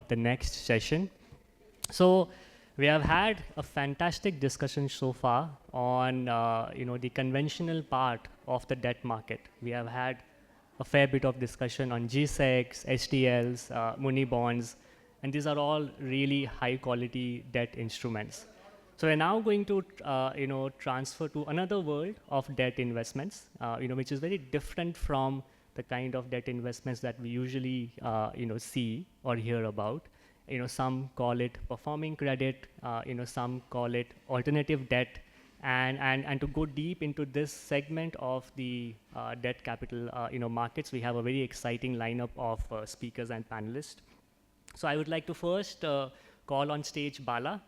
the next session. So we have had a fantastic discussion so far on the conventional part of the debt market. We have had a fair bit of discussion on G-Secs, STLs, Muni bonds, and these are all really high quality debt instruments. So we're now going to transfer to another world of debt investments, which is very different from the kind of debt investments that we usually see or hear about. Some call it performing credit, some call it alternative debt, and to go deep into this segment of the debt capital markets, we have a very exciting lineup of speakers and panelists. So I would like to first call on stage Bala,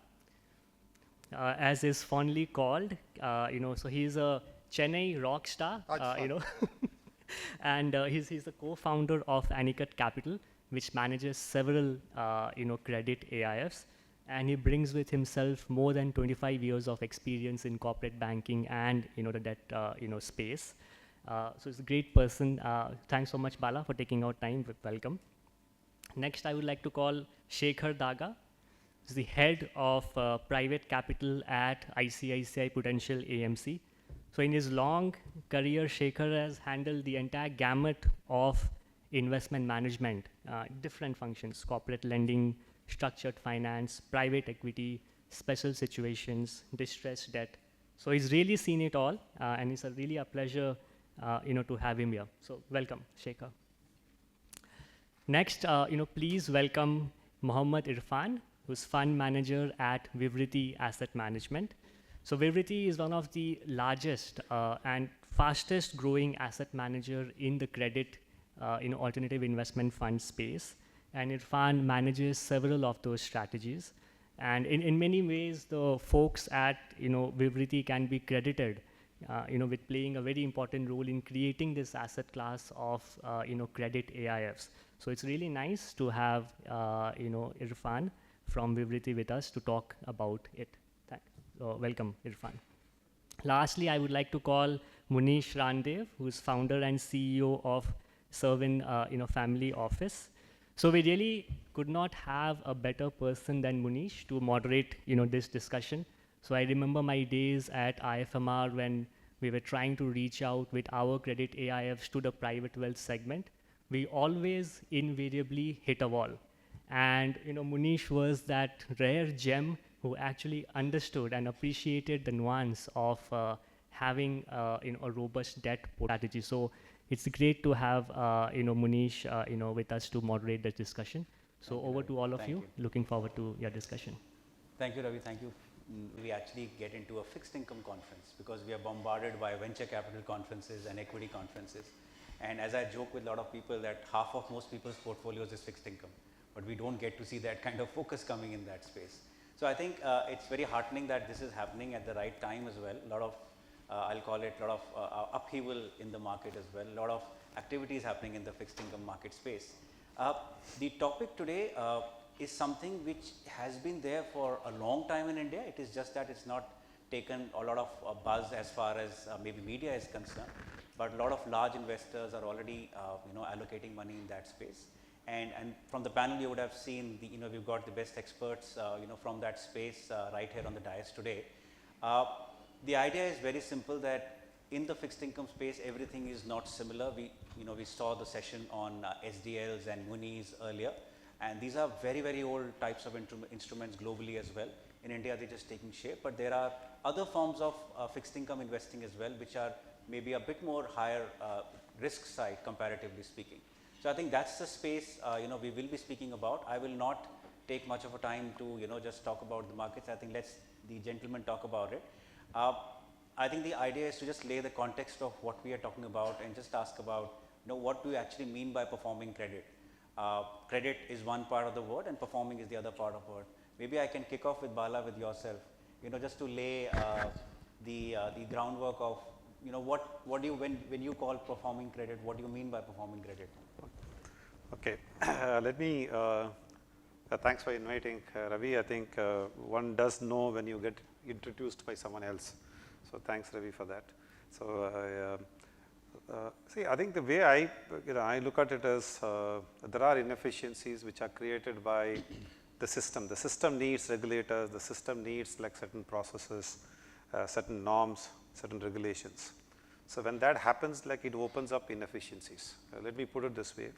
as is fondly called. So he's a Chennai rock star, and he's the co-founder of Anicut Capital, which manages several credit AIFs, and he brings with himself more than 25 years of experience in corporate banking and the debt space. So he's a great person. Thanks so much, Bala, for taking out time. Welcome. Next, I would like to call Shekhar Daga. He's the head of private capital at ICICI Prudential AMC. So in his long career, Shekhar has handled the entire gamut of investment management, different functions: corporate lending, structured finance, private equity, special situations, distressed debt. So he's really seen it all, and it's really a pleasure to have him here. So welcome, Shekhar. Next, please welcome Mohamed Irfan, who's fund manager at Vivriti Asset Management. So Vivriti is one of the largest and fastest growing asset manager in the credit alternative investment fund space. And Irfan manages several of those strategies. And in many ways, the folks at Vivriti can be credited with playing a very important role in creating this asset class of credit AIFs. So it's really nice to have Irfan from Vivriti with us to talk about it. Welcome, Irfan. Lastly, I would like to call Munish Randev, who's founder and CEO of CERVIN family office. So we really could not have a better person than Munish to moderate this discussion. So I remember my days at IFMR when we were trying to reach out with our credit AIFs to the private wealth segment. We always invariably hit a wall. And Munish was that rare gem who actually understood and appreciated the nuance of having a robust debt strategy. So it's great to have Munish with us to moderate the discussion. So over to all of you. Looking forward to your discussion. Thank you, Ravi. Thank you. We actually get into a fixed income conference because we are bombarded by venture capital conferences and equity conferences. And as I joke with a lot of people that half of most people's portfolios is fixed income, but we don't get to see that kind of focus coming in that space. So I think it's very heartening that this is happening at the right time as well. A lot of, I'll call it a lot of upheaval in the market as well. A lot of activities happening in the fixed income market space. The topic today is something which has been there for a long time in India. It is just that it's not taken a lot of buzz as far as maybe media is concerned, but a lot of large investors are already allocating money in that space. And from the panel you would have seen we've got the best experts from that space right here on the dais today. The idea is very simple, that in the fixed income space everything is not similar. We saw the session on SDLs and Munis earlier, and these are very old types of instruments globally as well. In India they're just taking shape, but there are other forms of fixed income investing as well, which are maybe a bit more higher risk side comparatively speaking. So I think that's the space we will be speaking about. I will not take much of a time to just talk about the markets. I think let's the gentlemen talk about it. I think the idea is to just lay the context of what we are talking about and just ask about what do you actually mean by performing credit. Credit is one part of the word and performing is the other part of the word. Maybe I can kick off with Bala, with yourself, just to lay the groundwork of what do you, when you call performing credit, what do you mean by performing credit? Okay, let me, thanks for inviting Ravi. I think one does know when you get introduced by someone else. So thanks Ravi for that. So See, I think the way I look at it is there are inefficiencies which are created by the system. The system needs regulators, the system needs like certain processes, certain norms, certain regulations. So when that happens, like it opens up inefficiencies. Let me put it this way.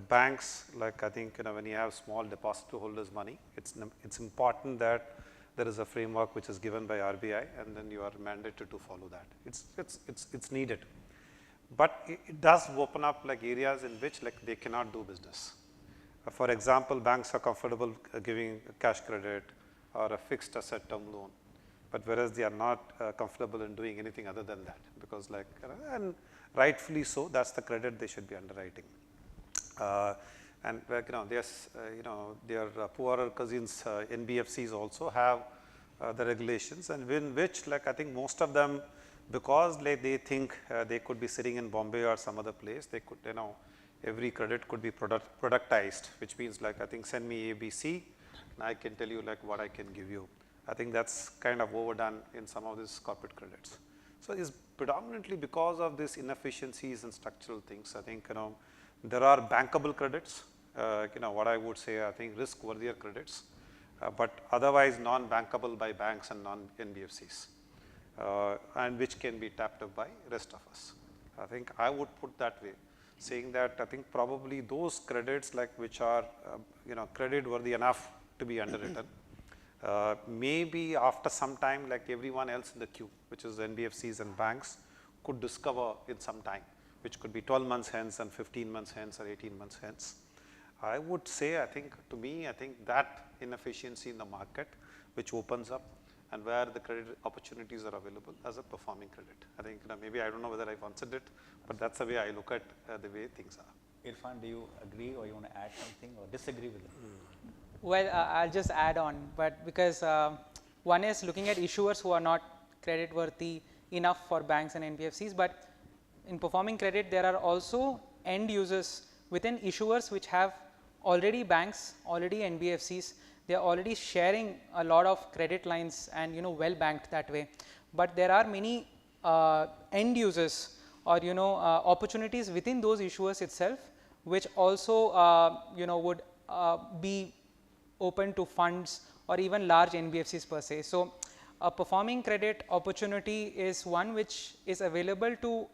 Banks, like I think when you have small depository holders money, it's important that there is a framework which is given by RBI, and then you are mandated to follow that. It's needed. But it does open up like areas in which like they cannot do business. For example, banks are comfortable giving cash credit or a fixed asset term loan, but whereas they are not comfortable in doing anything other than that, because like, and rightfully so, that's the credit they should be underwriting. And like, their poorer cousins, NBFCs also have the regulations, and in which like I think most of them, because like they think they could be sitting in Bombay or some other place, they could, every credit could be productized, which means like I think send me ABC and I can tell you like what I can give you. I think that's kind of overdone in some of these corporate credits. So it's predominantly because of these inefficiencies and structural things. I think there are bankable credits, what I would say, I think risk-worthier credits, but otherwise non-bankable by banks and non-NBFCs, and which can be tapped up by rest of us. I think I would put that way, saying that I think probably those credits like which are credit worthy enough to be underwritten, maybe after some time like everyone else in the queue, which is NBFCs and banks, could discover in some time, which could be 12 months hence and 15 months hence or 18 months hence. I would say, I think to me, I think that inefficiency in the market which opens up and where the credit opportunities are available as a performing credit. I think maybe I don't know whether I've answered it, but that's the way I look at the way things are. Irfan, do you agree or you want to add something or disagree with it? Well, I'll just add on, but because one is looking at issuers who are not credit worthy enough for banks and NBFCs, but in performing credit there are also end users within issuers which have already banks, already NBFCs, they are already sharing a lot of credit lines and well banked that way. But there are many end users or opportunities within those issuers itself which also would be open to funds or even large NBFCs per se. So a performing credit opportunity is one which is available to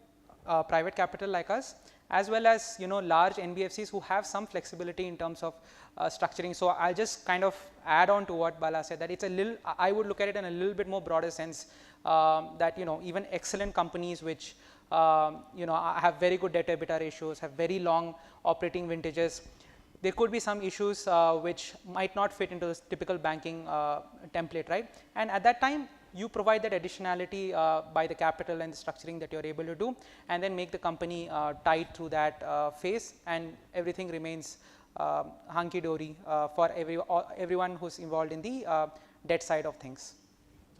private capital like us, as well as large NBFCs who have some flexibility in terms of structuring. So I'll just kind of add on to what Bala said, that it's a little, I would look at it in a little bit more broader sense, that even excellent companies which have very good debt EBITDA ratios, have very long operating vintages, there could be some issues which might not fit into the typical banking template, right? And at that time, you provide that additionality by the capital and the structuring that you are able to do, and then make the company tight through that phase, and everything remains hunky-dory for everyone who's involved in the debt side of things.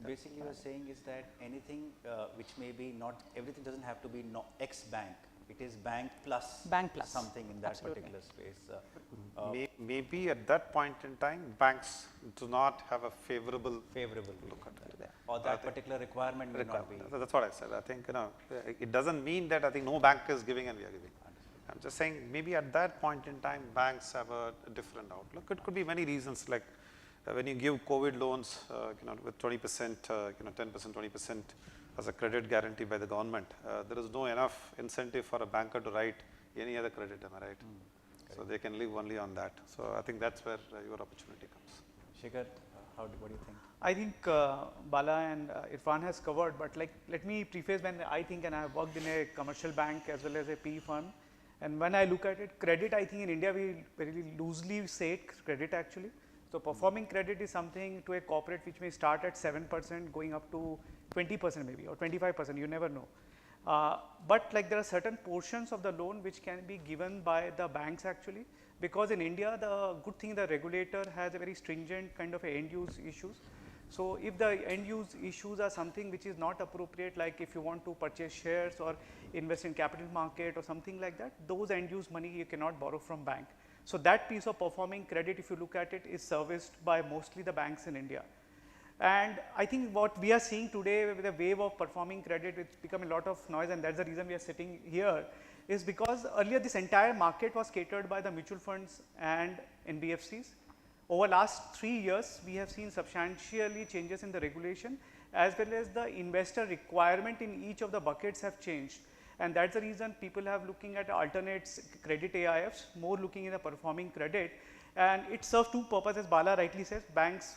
Basically, you are saying is that anything which may be not, everything doesn't have to be X bank. It is bank plus something in that particular space. Maybe at that point in time, banks do not have a favorable look at that. Or that particular requirement may not be. That's what I said. I think it doesn't mean that I think no bank is giving and we are giving. I'm just saying maybe at that point in time, banks have a different outlook. It could be many reasons, like when you give COVID loans, with 20%, 10%, 20% as a credit guarantee by the government, there is no enough incentive for a banker to write any other credit, am I right? So they can live only on that. So I think that's where your opportunity comes. Shekhar, what do you think? I think Bala and Irfan has covered, but let me preface when I think, and I have worked in a commercial bank as well as a PE firm, and when I look at it, credit, I think in India we very loosely say it, credit actually. So performing credit is something to a corporate which may start at 7% going up to 20% maybe or 25%, you never know. But there are certain portions of the loan which can be given by the banks actually, because in India the good thing, the regulator has a very stringent kind of end use issues. So if the end use issues are something which is not appropriate, like if you want to purchase shares or invest in capital market or something like that, those end use money you cannot borrow from bank. So that piece of performing credit, if you look at it, is serviced by mostly the banks in India. And I think what we are seeing today with the wave of performing credit, it's become a lot of noise, and that's the reason we are sitting here, is because earlier this entire market was catered by the mutual funds and NBFCs. Over last 3 years, we have seen substantially changes in the regulation, as well as the investor requirement in each of the buckets have changed. And that's the reason people have looking at alternates credit AIFs, more looking in the performing credit. And it serves two purposes, Bala rightly says. Banks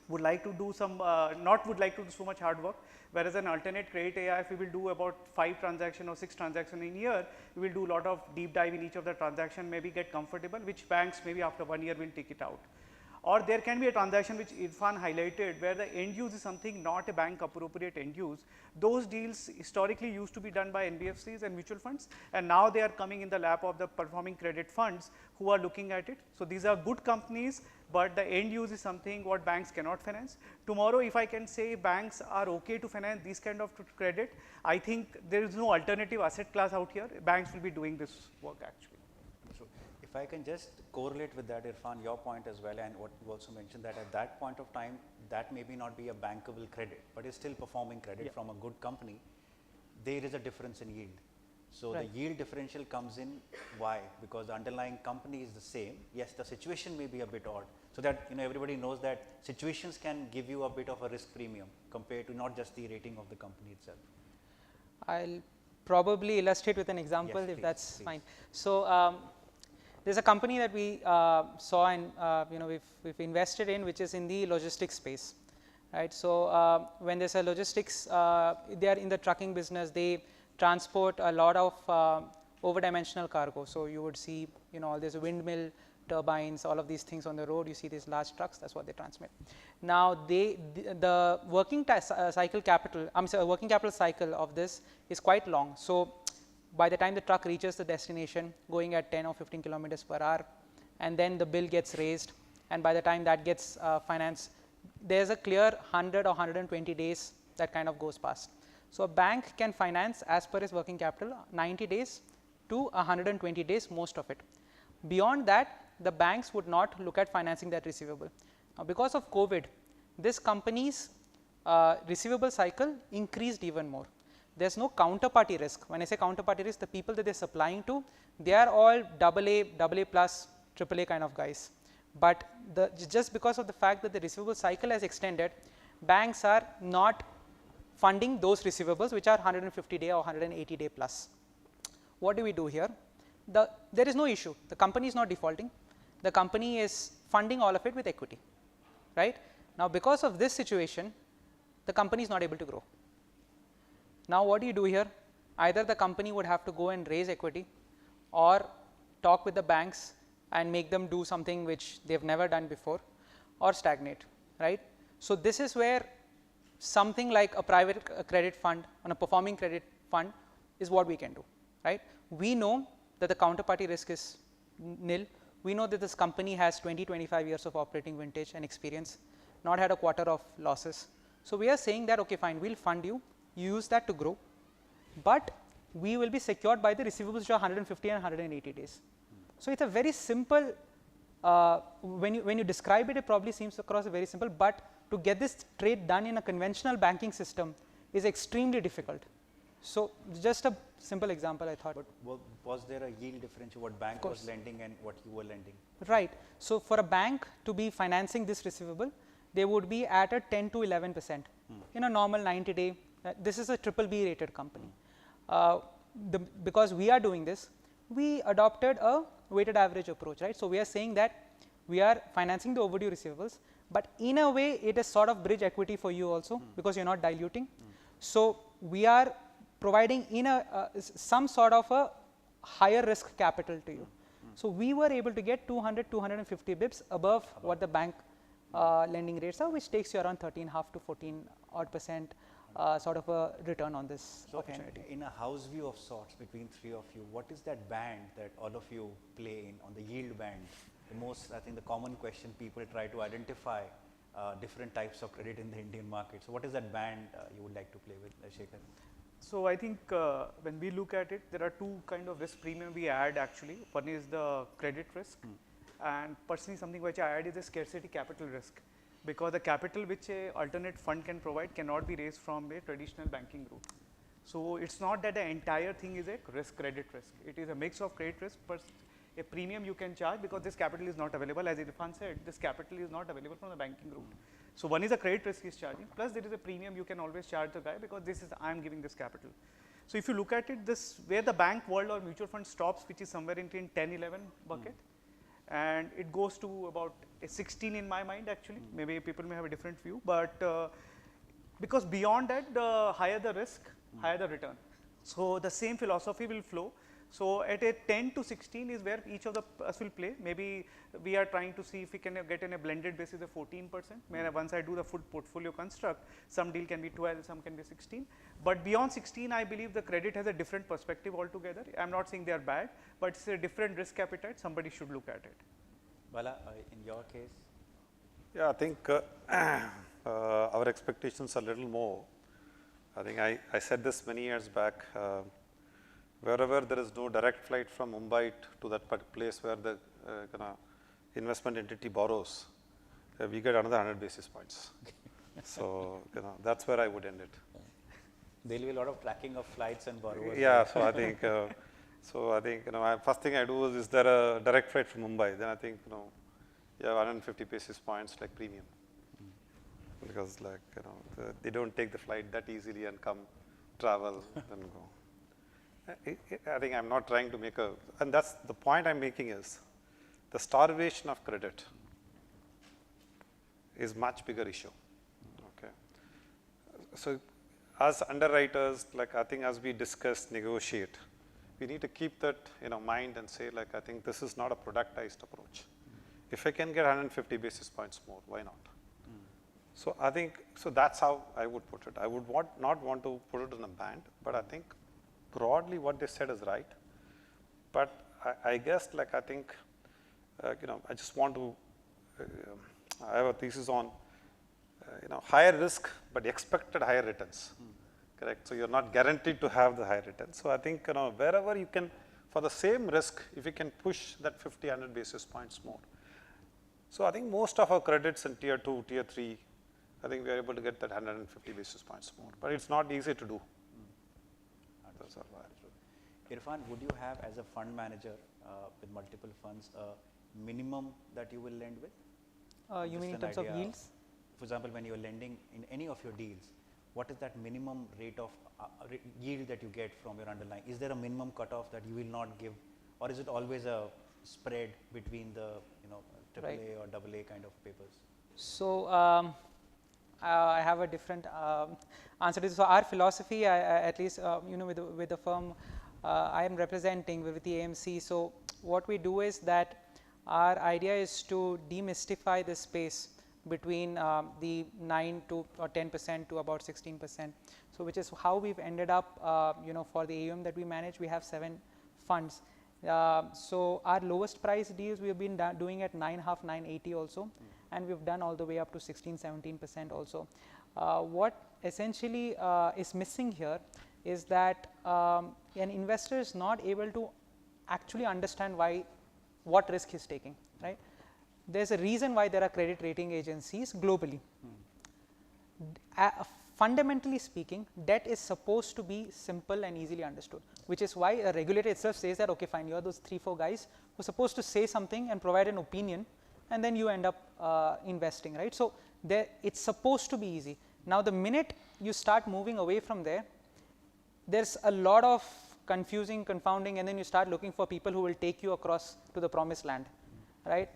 would like to do some, not would like to do so much hard work, whereas an alternate credit AIF, we will do about 5 transactions or 6 transactions in a year. We will do a lot of deep dive in each of the transaction, maybe get comfortable, which banks maybe after 1 year will take it out. Or there can be a transaction which Irfan highlighted, where the end use is something not a bank appropriate end use. Those deals historically used to be done by NBFCs and mutual funds, and now they are coming in the lap of the performing credit funds who are looking at it. So these are good companies, but the end use is something what banks cannot finance. Tomorrow, if I can say banks are okay to finance these kind of credit, I think there is no alternative asset class out here. Banks will be doing this work actually. If I can just correlate with that, Irfan, your point as well, and what you also mentioned, that at that point of time, that maybe not be a bankable credit, but is still performing credit from a good company, there is a difference in yield. So the yield differential comes in. Why? Because the underlying company is the same. Yes, the situation may be a bit odd. So that everybody knows that situations can give you a bit of a risk premium compared to not just the rating of the company itself. I'll probably illustrate with an example, Yes, if please, that's please. fine. So there's a company that we saw and we've invested in, which is in the logistics space, right? So when there's a logistics, they are in the trucking business. They transport a lot of over-dimensional cargo. So you would see, all these windmill turbines, all of these things on the road. You see these large trucks. That's what they transmit. Now the working capital cycle of this is quite long. So by the time the truck reaches the destination, going at 10 or 15 kilometers per hour, and then the bill gets raised, and by the time that gets financed, there's a clear 100 or 120 days that kind of goes past. So a bank can finance, as per its working capital, 90 days to 120 days, most of it. Beyond that, the banks would not look at financing that receivable. Now, because of COVID, this company's receivable cycle increased even more. There's no counterparty risk. When I say counterparty risk, the people that they're supplying to, they are all AA, AA plus, AAA kind of guys. But just because of the fact that the receivable cycle has extended, banks are not funding those receivables which are 150 day or 180 day plus. What do we do here? There is no issue. The company is not defaulting. The company is funding all of it with equity, right? Now, because of this situation, the company is not able to grow. Now, what do you do here? Either the company would have to go and raise equity, or talk with the banks and make them do something which they've never done before, or stagnate, right? So this is where something like a private credit fund on a performing credit fund is what we can do, right? We know that the counterparty risk is nil. We know that this company has 20-25 years of operating vintage and experience, not had a quarter of losses. So we are saying that, okay, fine, we'll fund you, use that to grow, but we will be secured by the receivables which are 150 and 180 days. So it's a very simple, when you describe it, it probably seems across very simple, but to get this trade done in a conventional banking system is extremely difficult. So just a simple example, I thought. But was there a yield differential, what bank was lending and what you were lending? Right. So for a bank to be financing this receivable, they would be at a 10 to 11% in a normal 90 day. This is a BBB rated company. Because we are doing this, we adopted a weighted average approach, right? So we are saying that we are financing the overdue receivables, but in a way it is sort of bridge equity for you also, because you're not diluting. So we are providing in some sort of a higher risk capital to you. So we were able to get 200, 250 bips above what the bank lending rates are, which takes you around 13.5 to 14 odd percent sort of a return on this opportunity. In a house view of sorts between three of you, what is that band that all of you play in on the yield band? The most, I think the common question people try to identify different types of credit in the Indian market. So what is that band you would like to play with, Shekhar? So I think when we look at it, there are two kind of risk premium we add actually. One is the credit risk, and personally something which I add is the scarcity capital risk. because the capital which a alternate fund can provide cannot be raised from a traditional banking route. So it's not that the entire thing is a risk, credit risk. It is a mix of credit risk plus a premium you can charge, because this capital is not available. As Irfan said, this capital is not available from the banking route. So one is a credit risk is charging, plus there is a premium you can always charge the guy, because this is I am giving this capital. So if you look at it, this where the bank world or mutual fund stops, which is somewhere in 10-11 bucket, and it goes to about a 16 in my mind actually. Maybe people may have a different view, but because beyond that, the higher the risk, higher the return. So the same philosophy will flow. So at a 10 to 16 is where each of us will play. Maybe we are trying to see if we can get in a blended basis of 14%. Where once I do the full portfolio construct, some deal can be 12, some can be 16. But beyond 16, I believe the credit has a different perspective altogether. I am not saying they are bad, but it's a different risk appetite. Somebody should look at it. Bala, in your case? Yeah, I think our expectations are a little more. I think I said this many years back. Wherever there is no direct flight from Mumbai to that place where the investment entity borrows, we get another 100 basis points. So that's where I would end it. There will be a lot of tracking of flights and borrowers. Yeah, so I think first thing I do is there a direct flight from Mumbai? Then I think you have 150 basis points like premium, because like they don't take the flight that easily and come travel then go. I think I'm not trying to make and that's the point I'm making is the starvation of credit is much bigger issue. Okay, so as underwriters, like I think as we discuss, negotiate, we need to keep that in our mind and say like I think this is not a productized approach. If I can get 150 basis points more, why not? So I think that's how I would put it. I would not want to put it in a band, but I think broadly what they said is right, but I guess like I think I just want to I have a thesis on higher risk but expected higher returns, correct? So you're not guaranteed to have the higher returns. So I think wherever you can, for the same risk, if you can push that 50-100 basis points more. So I think most of our credits in tier 2, tier 3, I think we are able to get that 150 basis points more, but it's not easy to do. Irfan, would you have as a fund manager with multiple funds a minimum that you will lend with? You mean in terms of yields? For example, when you are lending in any of your deals, what is that minimum rate of yield that you get from your underlying? Is there a minimum cutoff that you will not give, or is it always a spread between the AAA Right. or AA kind of papers? So I have a different answer to this. So our philosophy, at least with the firm I am representing, Vivriti AMC. So what we do is that our idea is to demystify the space between the 9 to or 10% to about 16%. So which is how we've ended up, for the AUM that we manage, we have 7 funds. So our lowest price deals we have been doing at 9.5, 980 also, and we've done all the way up to 16-17% also. What essentially is missing here is that an investor is not able to actually understand what risk he's taking, right? There's a reason why there are credit rating agencies globally. Fundamentally speaking, debt is supposed to be simple and easily understood, which is why a regulator itself says that, okay, fine, you're those 3-4 guys who are supposed to say something and provide an opinion, and then you end up investing, right? So it's supposed to be easy. Now, the minute you start moving away from there, there's a lot of confusing, confounding, and then you start looking for people who will take you across to the promised land, right?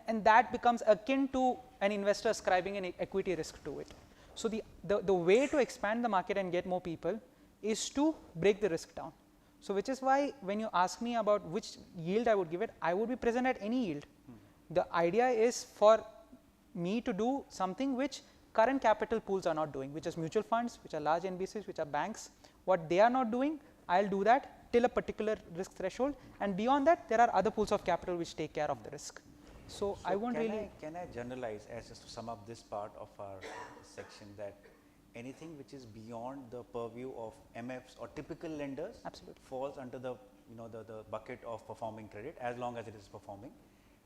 And that becomes akin to an investor ascribing an equity risk to it. So the way to expand the market and get more people is to break the risk down. So which is why when you ask me about which yield I would give it, I would be present at any yield. The idea is for me to do something which current capital pools are not doing, which is mutual funds, which are large NBCs, which are banks. What they are not doing, I'll do that till a particular risk threshold, and beyond that there are other pools of capital which take care of the risk. So I won't really. Can I generalize, as just to sum up this part of our section, that anything which is beyond the purview of MFs or typical lenders Absolutely. falls under the the bucket of performing credit as long as it is performing,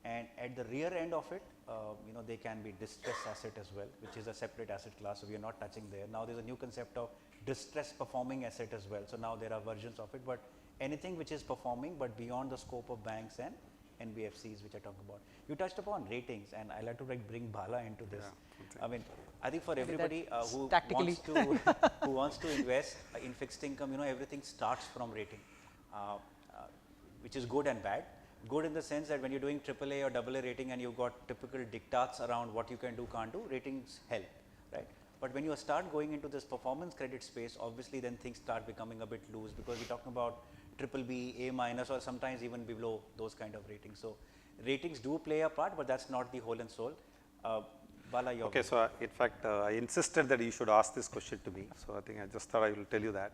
And at the rear end of it, you know, they can be distressed asset as well, which is a separate asset class. So we are not touching there. Now there's a new concept of distressed performing asset as well. So now there are versions of it, but anything which is performing but beyond the scope of banks and NBFCs, which I talked about. You touched upon ratings, and I like to bring Bala into this. I mean, I think for everybody who wants to invest in fixed income, you know, everything starts from rating, which is good and bad. Good in the sense that when you're doing AAA or AA rating and you've got typical diktats around what you can do, can't do, ratings help, right? But when you start going into this performance credit space, obviously then things start becoming a bit loose, because we're talking about BBB, A-, or sometimes even below those kind of ratings. So ratings do play a part, but that's not the whole and soul. Bala, your Okay, so in fact, I insisted that you should ask this question to me. So I think I just thought I will tell you that.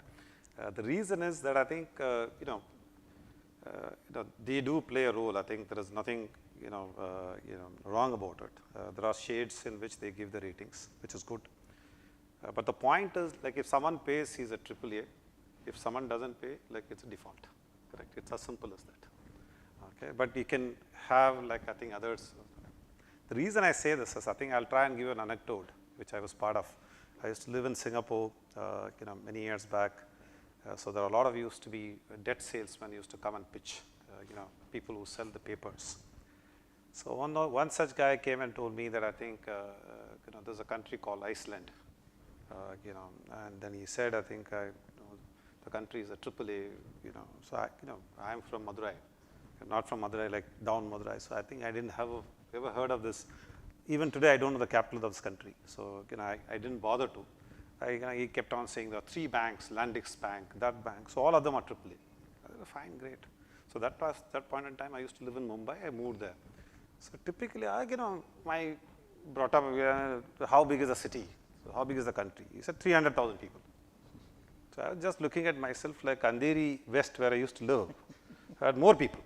The reason is that I think, they do play a role. I think there is nothing, wrong about it. There are shades in which they give the ratings, which is good. But the point is, like, if someone pays, he's a AAA. If someone doesn't pay, like, it's a default, correct? It's as simple as that. Okay, but you can have, like, I think others. The reason I say this is, I think I'll try and give an anecdote, which I was part of. I used to live in Singapore, many years back. So there are a lot of used to be debt salesmen used to come and pitch, people who sell the papers. So one such guy came and told me that I think, there's a country called Iceland, and then he said, I think, the country is a AAA, so I'm from Madurai, not from Madurai, like down Madurai. So I think I didn't have ever heard of this. Even today, I don't know the capital of this country. So, I didn't bother to. He kept on saying there are 3 banks, Landix Bank, that bank. So all of them are AAA. Fine, great. So that point in time, I used to live in Mumbai. I moved there. So typically, my brought up, how big is the city? So how big is the country? He said 300,000 people. So I was just looking at myself like Andheri West, where I used to live, had more people.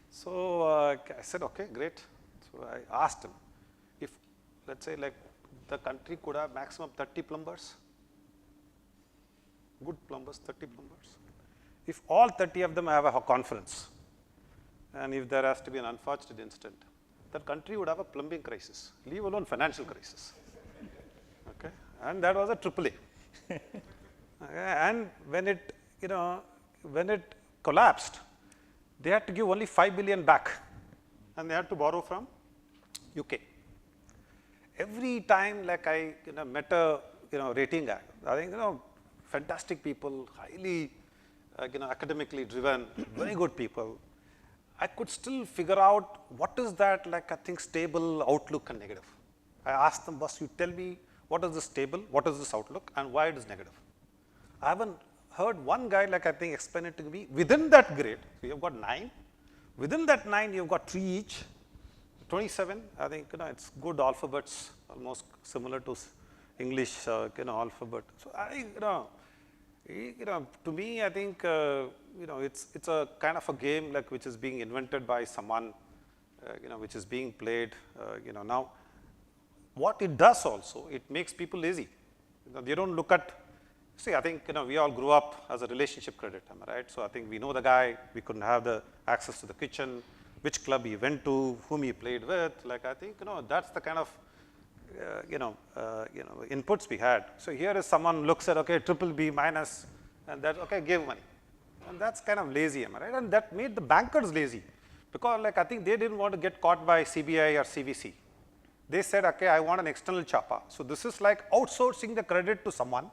So I said, okay, great. So I asked him if, let's say, like the country could have maximum 30 plumbers, good plumbers, 30 plumbers. If all 30 of them have a conference, and if there has to be an unfortunate incident, that country would have a plumbing crisis, leave alone financial crisis. Okay, and that was a AAA. And when it collapsed, they had to give only 5 billion back, and they had to borrow from UK. Every time, like I met a rating guy, I think fantastic people, highly academically driven, very good people. I could still figure out what is that, like, I think, stable, outlook, and negative. I asked them, boss, you tell me what is this stable, what is this outlook, and why it is negative. I haven't heard one guy, like, I think, explain it to me. Within that grade, so you've got 9. Within that 9, you've got 3 each, 27. I think it's good alphabets, almost similar to English alphabet. So I to me, I think it's a kind of a game like which is being invented by someone, which is being played. Now, what it does also, it makes people lazy. They don't look at. See, I think we all grew up as a relationship credit, am I right? So I think we know the guy. We couldn't have the access to the kitchen, which club he went to, whom he played with. Like, I think that's the kind of inputs we had. So here is someone looks at, okay, BBB minus, and that, okay, give money, and that's kind of lazy, am I right? And that made the bankers lazy, because, like, I think they didn't want to get caught by CBI or CVC. They said, okay, I want an external chapa. So this is like outsourcing the credit to someone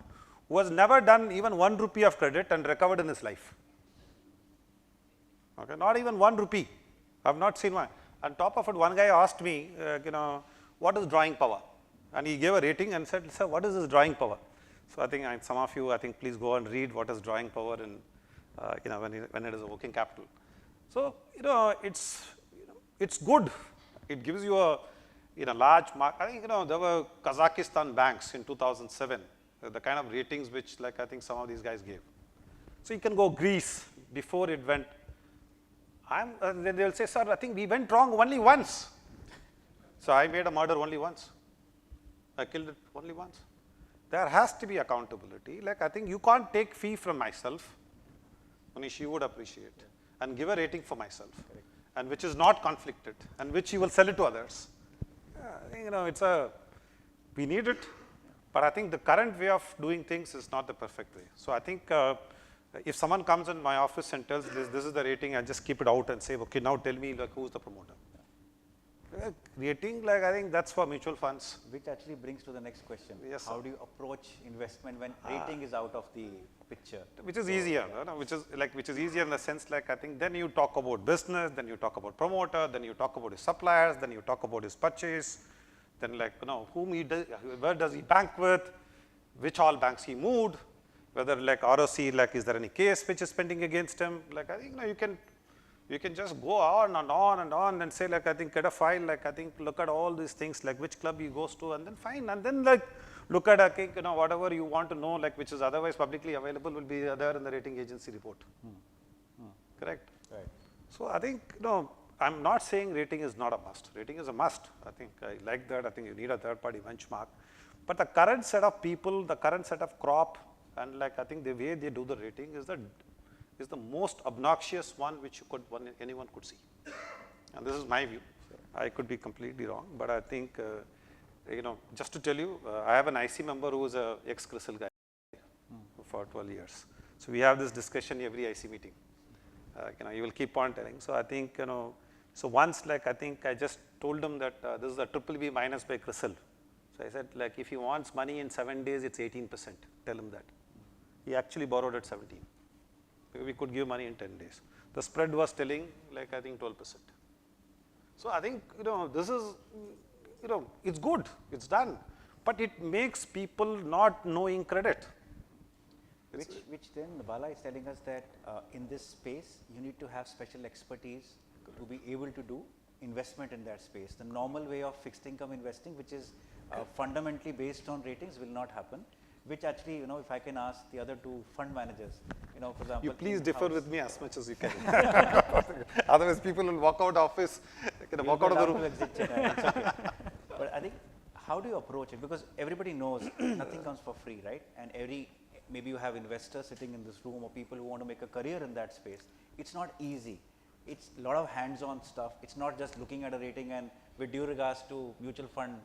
who has never done even 1 rupee of credit and recovered in his life. Okay, not even 1 rupee. I have not seen one. On top of it, one guy asked me, what is drawing power? And he gave a rating and said, sir, what is this drawing power? So I think some of you, I think, please go and read what is drawing power in, when it is a working capital. So, it's good. It gives you a large mark. I think, there were Kazakhstan banks in 2007, the kind of ratings which, like, I think some of these guys gave. So you can go Greece before it went. Then they will say, sir, I think we went wrong only once. So I made a murder only once. I killed it only once. There has to be accountability. Like, I think you can't take fee from myself. Munish, you would appreciate, and give a rating for myself. and which is not conflicted and which you will sell it to others. You know, we need it, but I think the current way of doing things is not the perfect way. So I think if someone comes in my office and tells this is the rating, I just keep it out and say, okay, now tell me like who's the promoter. Rating, like I think that's for mutual funds. Which actually brings to the next question. Yes, how sir. do you approach investment when rating is out of the picture? Which is easier, you know, which is easier in the sense like I think then you talk about business, then you talk about promoter, then you talk about his suppliers, then you talk about his purchase, then like, you know, where does he bank with, which all banks he moved, whether like ROC, like is there any case which is pending against him, like I think, you know, you can just go on and on and on and say like I think get a file, like I think look at all these things, like which club he goes to, and then fine, and then like look at okay, you know, whatever you want to know, like which is otherwise publicly available will be there in the rating agency report. Correct? Right. So I think, you know, I'm not saying rating is not a must. Rating is a must. I think I like that. I think you need a third party benchmark. But the current set of people, the current set of crop, and like I think the way they do the rating is the most obnoxious one which anyone could see. And this is my view. I could be completely wrong, but I think, you know, just to tell you, I have an IC member who is a ex-CRISIL guy for 12 years. So we have this discussion every IC meeting. You know, you will keep on telling. So I think, you know, so once like I think I just told him that this is a BBB minus by CRISIL. So I said like if he wants money in 7 days, it's 18%. Tell him that. He actually borrowed at 17. We could give money in 10 days. The spread was telling like I think 12%. So I think, you know, this is, you know, it's good, it's done, but it makes people not knowing credit. Which then Bala is telling us that in this space, you need to have special expertise to be able to do investment in that space. The normal way of fixed income investing, which is fundamentally based on ratings, will not happen. Which actually, you know, if I can ask the other two fund managers, you know, for example, you please differ with me as much as you can. Otherwise, people will walk out office, walk out of the room. It's okay. But I think, how do you approach it? Because everybody knows nothing comes for free, right? And maybe you have investors sitting in this room or people who want to make a career in that space. It's not easy. It's a lot of hands-on stuff. It's not just looking at a rating, and with due regards to mutual fund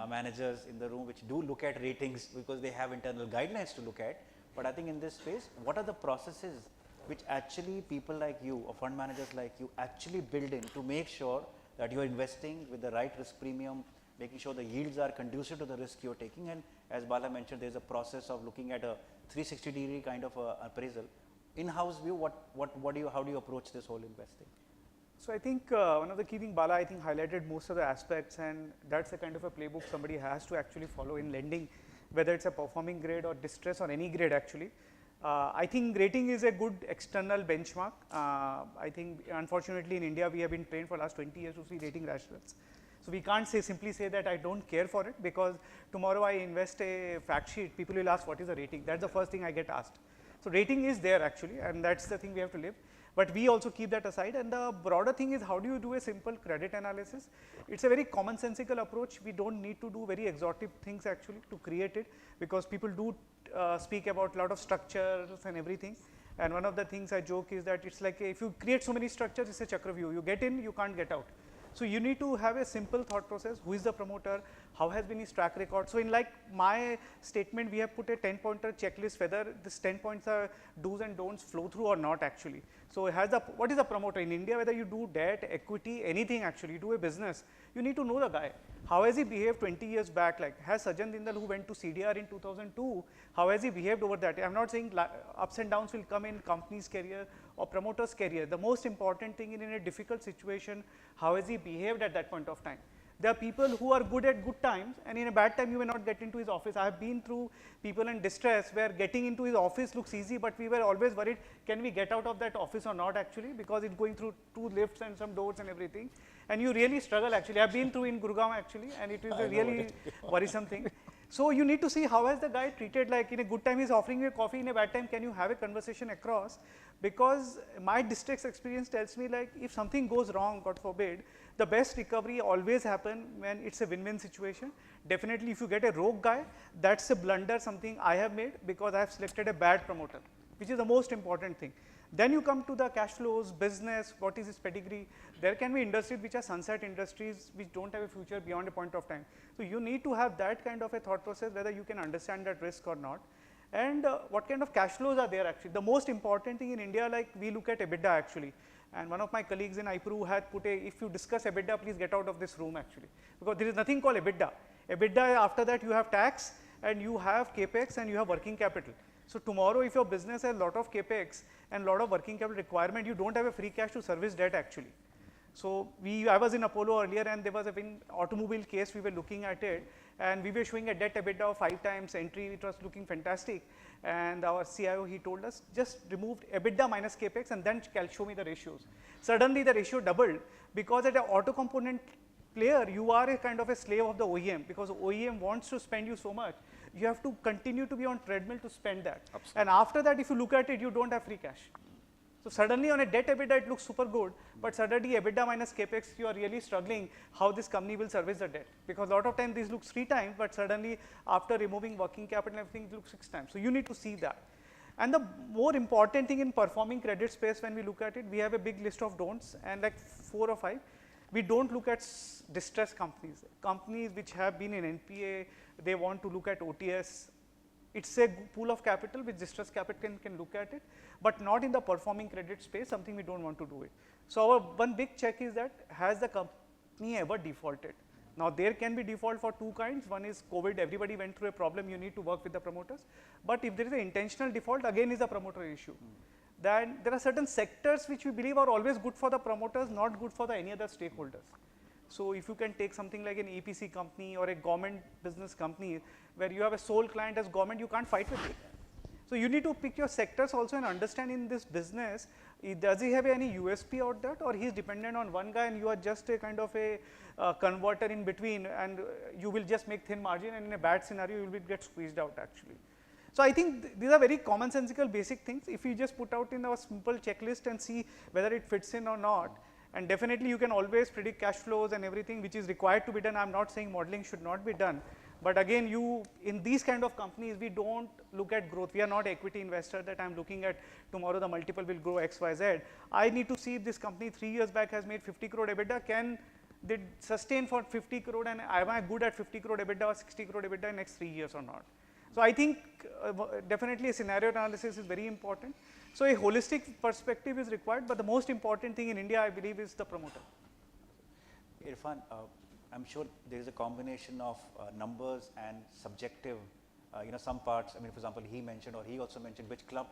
managers in the room which do look at ratings because they have internal guidelines to look at. But I think in this space, what are the processes which actually people like you or fund managers like you actually build in to make sure that you are investing with the right risk premium, making sure the yields are conducive to the risk you are taking? And as Bala mentioned, there is a process of looking at a 360-degree kind of appraisal. In-house view, how do you approach this whole investing? So I think one of the key things Bala I think highlighted most of the aspects, and that's the kind of a playbook somebody has to actually follow in lending, whether it's a performing grade or distress or any grade actually. I think rating is a good external benchmark. I think unfortunately in India we have been trained for the last 20 years to see rating rationals. So we can't simply say that I don't care for it, because tomorrow I invest a fact sheet, people will ask what is the rating. That's the first thing I get asked. So rating is there actually, and that's the thing we have to live. But we also keep that aside, and the broader thing is how do you do a simple credit analysis? It's a very commonsensical approach. We don't need to do very exotic things actually to create it, because people do speak about a lot of structures and everything. And one of the things I joke is that it's like if you create so many structures, it's a chakravyuh. You get in, you can't get out. So you need to have a simple thought process. Who is the promoter? How has been his track record? So in like my statement, we have put a 10-pointer checklist whether this 10 points are do's and don'ts flow through or not actually. So it has what is the promoter in India? Whether you do debt, equity, anything actually, you do a business, you need to know the guy. How has he behaved 20 years back? Like has Sajjan Dindal, who went to CDR in 2002, how has he behaved over that? I'm not saying ups and downs will come in company's career or promoter's career. The most important thing in a difficult situation, how has he behaved at that point of time? There are people who are good at good times, and in a bad time you may not get into his office. I have been through people in distress where getting into his office looks easy, but we were always worried, can we get out of that office or not actually, because it's going through 2 lifts and some doors and everything, and you really struggle actually. I have been through in Gurgaon actually, and it is a really worrisome thing. So you need to see how has the guy treated, like in a good time he's offering you a coffee, in a bad time can you have a conversation across, because my district's experience tells me like if something goes wrong, God forbid, the best recovery always happen when it's a win-win situation. Definitely if you get a rogue guy, that's a blunder, something I have made because I have selected a bad promoter. which is the most important thing. Then you come to the cash flows, business, what is its pedigree. There can be industries which are sunset industries which don't have a future beyond a point of time. So you need to have that kind of a thought process whether you can understand that risk or not. And what kind of cash flows are there actually. The most important thing in India, like we look at EBITDA actually. And one of my colleagues in IPRU had put if you discuss EBITDA, please get out of this room actually. Because there is nothing called EBITDA. EBITDA, after that you have tax and you have capex and you have working capital. So tomorrow if your business has a lot of capex and lot of working capital requirement, you don't have a free cash to service debt actually. So I was in Apollo earlier and there was a automobile case, we were looking at it and we were showing a debt EBITDA of 5 times entry, it was looking fantastic. And our CIO, he told us just remove EBITDA minus capex and then show me the ratios. Suddenly the ratio doubled because at an auto component player, you are a kind of a slave of the OEM because OEM wants to spend you so much. You have to continue to be on treadmill to spend that. Absolutely. And after that, if you look at it, you don't have free cash. So suddenly on a debt EBITDA, it looks super good, but suddenly EBITDA minus capex, you are really struggling how this company will service the debt. Because a lot of times this looks 3 times, but suddenly after removing working capital and everything, it looks 6 times. So you need to see that. And the more important thing in performing credit space, when we look at it, we have a big list of don'ts and like 4 or 5. We don't look at distressed companies. Companies which have been in NPA, they want to look at OTS. It's a pool of capital which distressed capital can look at it, but not in the performing credit space, something we don't want to do it. So our one big check is that has the company ever defaulted? Now there can be default for 2 kinds. One is COVID, everybody went through a problem, you need to work with the promoters. But if there is an intentional default, again is a promoter issue. Then there are certain sectors which we believe are always good for the promoters, not good for any other stakeholders. So if you can take something like an EPC company or a government business company where you have a sole client as government, you can't fight with it. So you need to pick your sectors also and understand in this business, does he have any USP out that, or he is dependent on one guy and you are just a kind of a converter in between and you will just make thin margin, and in a bad scenario you will get squeezed out actually. So I think these are very commonsensical basic things. If you just put out in a simple checklist and see whether it fits in or not, and definitely you can always predict cash flows and everything which is required to be done. I am not saying modeling should not be done, but again in these kind of companies we don't look at growth. We are not equity investor that I am looking at tomorrow the multiple will grow X, Y, Z. I need to see if this company 3 years back has made 50 crore EBITDA, can they sustain for 50 crore and am I good at 50 crore EBITDA or 60 crore EBITDA in next 3 years or not. So I think definitely a scenario analysis is very important. So a holistic perspective is required, but the most important thing in India I believe is the promoter. Irfan, I'm sure there is a combination of numbers and subjective, some parts. I mean, for example, he mentioned or he also mentioned which club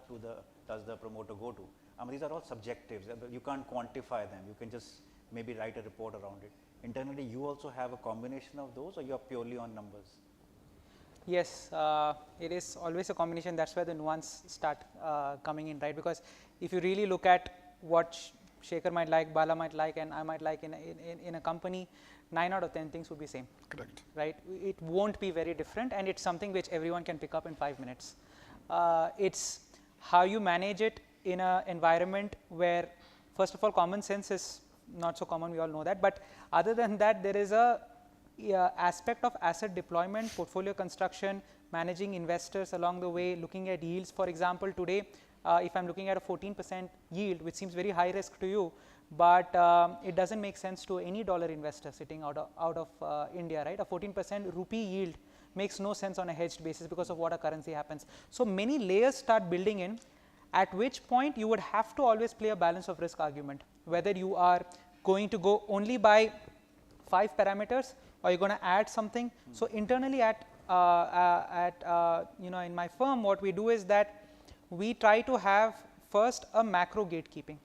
does the promoter go to. These are all subjectives. You can't quantify them. You can just maybe write a report around it. Internally, you also have a combination of those, or you are purely on numbers? Yes, it is always a combination. That's where the nuance start coming in, right? Because if you really look at what Shekhar might like, Bala might like, and I might like in a company, 9 out of 10 things would be same. Correct. Right? It won't be very different, and it's something which everyone can pick up in 5 minutes. It's how you manage it in an environment where, first of all, common sense is not so common. We all know that. But other than that, there is a aspect of asset deployment, portfolio construction, managing investors along the way, looking at yields. For example, today, if I'm looking at a 14% yield, which seems very high risk to you, but it doesn't make sense to any dollar investor sitting out of India, right? A 14% rupee yield makes no sense on a hedged basis because of what a currency happens. So many layers start building in, at which point you would have to always play a balance of risk argument, whether you are going to go only by 5 parameters or you're going to add something. So internally in my firm, what we do is that we try to have first a macro gatekeeping,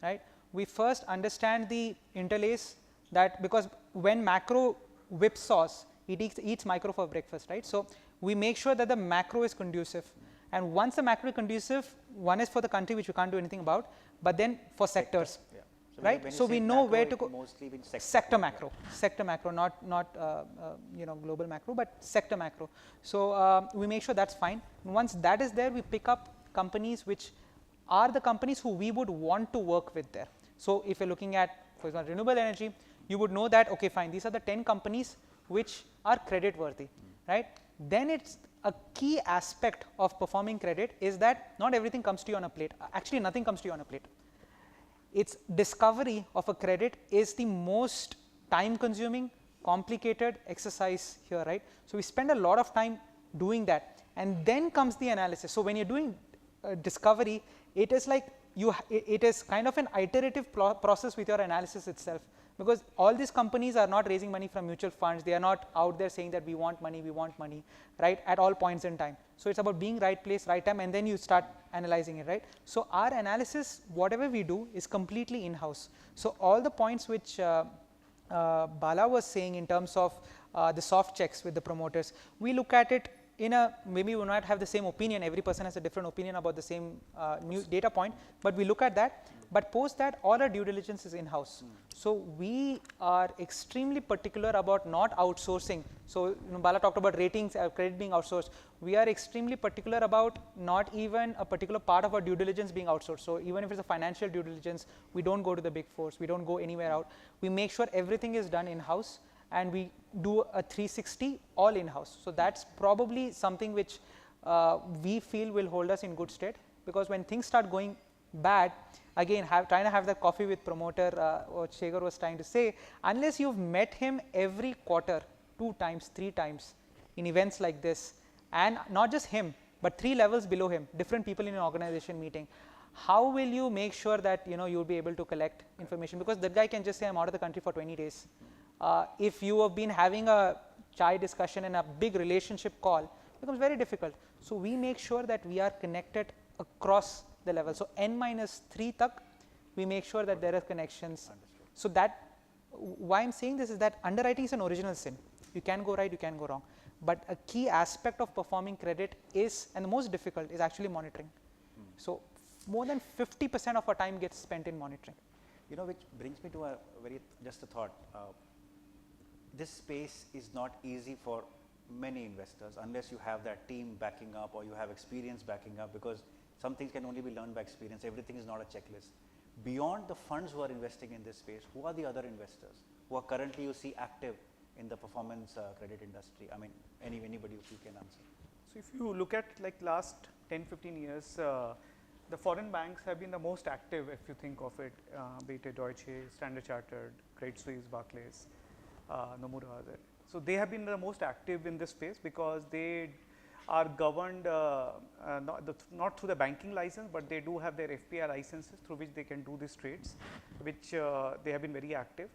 right? We first understand the interlace, that because when macro whipsaws, it eats micro for breakfast, right? So we make sure that the macro is conducive, and once the macro is conducive, one is for the country which we can't do anything about, but then for sectors. Yeah. So right, so we know where to go. Mostly sector macro, not global macro, but sector macro. So we make sure that's fine. Once that is there, we pick up companies which are the companies who we would want to work with there. So if you're looking at, for example, renewable energy, you would know that, okay, fine, these are the 10 companies which are credit worthy, right? then it's a key aspect of performing credit is that not everything comes to you on a plate. Actually, nothing comes to you on a plate. Its discovery of a credit is the most time consuming, complicated exercise here, right? So we spend a lot of time doing that, and then comes the analysis. So when you're doing discovery, it is like it is kind of an iterative process with your analysis itself, because all these companies are not raising money from mutual funds. They are not out there saying that we want money, right, at all points in time. So it's about being right place, right time, and then you start analyzing it, right? So our analysis, whatever we do, is completely in-house. So all the points which Bala was saying in terms of the soft checks with the promoters, we look at it in a, maybe we will not have the same opinion, every person has a different opinion about the same new data point, but we look at that. But post that, all our due diligence is in-house. So we are extremely particular about not outsourcing. So Bala talked about ratings, credit being outsourced. We are extremely particular about not even a particular part of our due diligence being outsourced. So even if it's a financial due diligence, we don't go to the big fours, we don't go anywhere out. We make sure everything is done in-house, and we do a 360 all in-house. So that's probably something which we feel will hold us in good stead, because when things start going bad, again trying to have that coffee with promoter, what Shekhar was trying to say, unless you've met him every quarter 2 times, 3 times in events like this, and not just him, but 3 levels below him, different people in an organization meeting, how will you make sure that you'll be able to collect information? Because that guy can just say I'm out of the country for 20 days. If you have been having a chai discussion and a big relationship call, it becomes very difficult. So we make sure that we are connected across the level. So n-3 tak, we make sure that there are connections. Understood. So that, why I'm saying this is that underwriting is an original sin. You can go right, you can go wrong. But a key aspect of performing credit is, and the most difficult, is actually monitoring. So more than 50% of our time gets spent in monitoring. Which brings me to just a thought. This space is not easy for many investors unless you have that team backing up or you have experience backing up, because some things can only be learned by experience. Everything is not a checklist. Beyond the funds who are investing in this space, who are the other investors who are currently you see active in the performance credit industry? I mean, anybody who can answer. So if you look at like last 10-15 years, the foreign banks have been the most active, if you think of it, be it Deutsche, Standard Chartered, Credit Suisse, Barclays, Nomura. So they have been the most active in this space because they are governed not through the banking license, but they do have their FPI licenses through which they can do these trades, which they have been very active.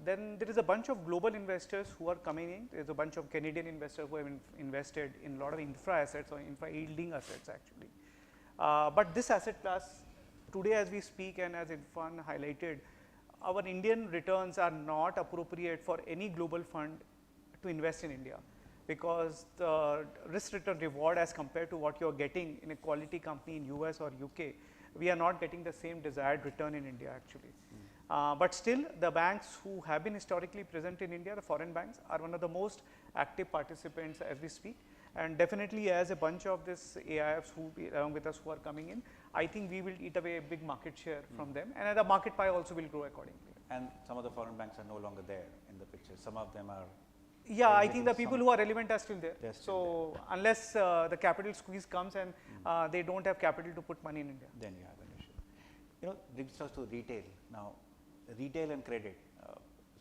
Then there is a bunch of global investors who are coming in. There is a bunch of Canadian investors who have invested in a lot of infra assets or infra yielding assets actually. But this asset class today as we speak, and as Irfan highlighted, our Indian returns are not appropriate for any global fund to invest in India, because the risk return reward as compared to what you are getting in a quality company in US or UK, we are not getting the same desired return in India actually. But still the banks who have been historically present in India, the foreign banks, are one of the most active participants as we speak. And definitely as a bunch of this AIFs who along with us who are coming in, I think we will eat away a big market share from them, and the market pie also will grow accordingly. And some of the foreign banks are no longer there in the picture. Some of them are. Yeah, I think the people who are relevant are still there. Still there. Unless the capital squeeze comes and they don't have capital to put money in India, then you have an issue. Brings us to retail now. Retail and credit.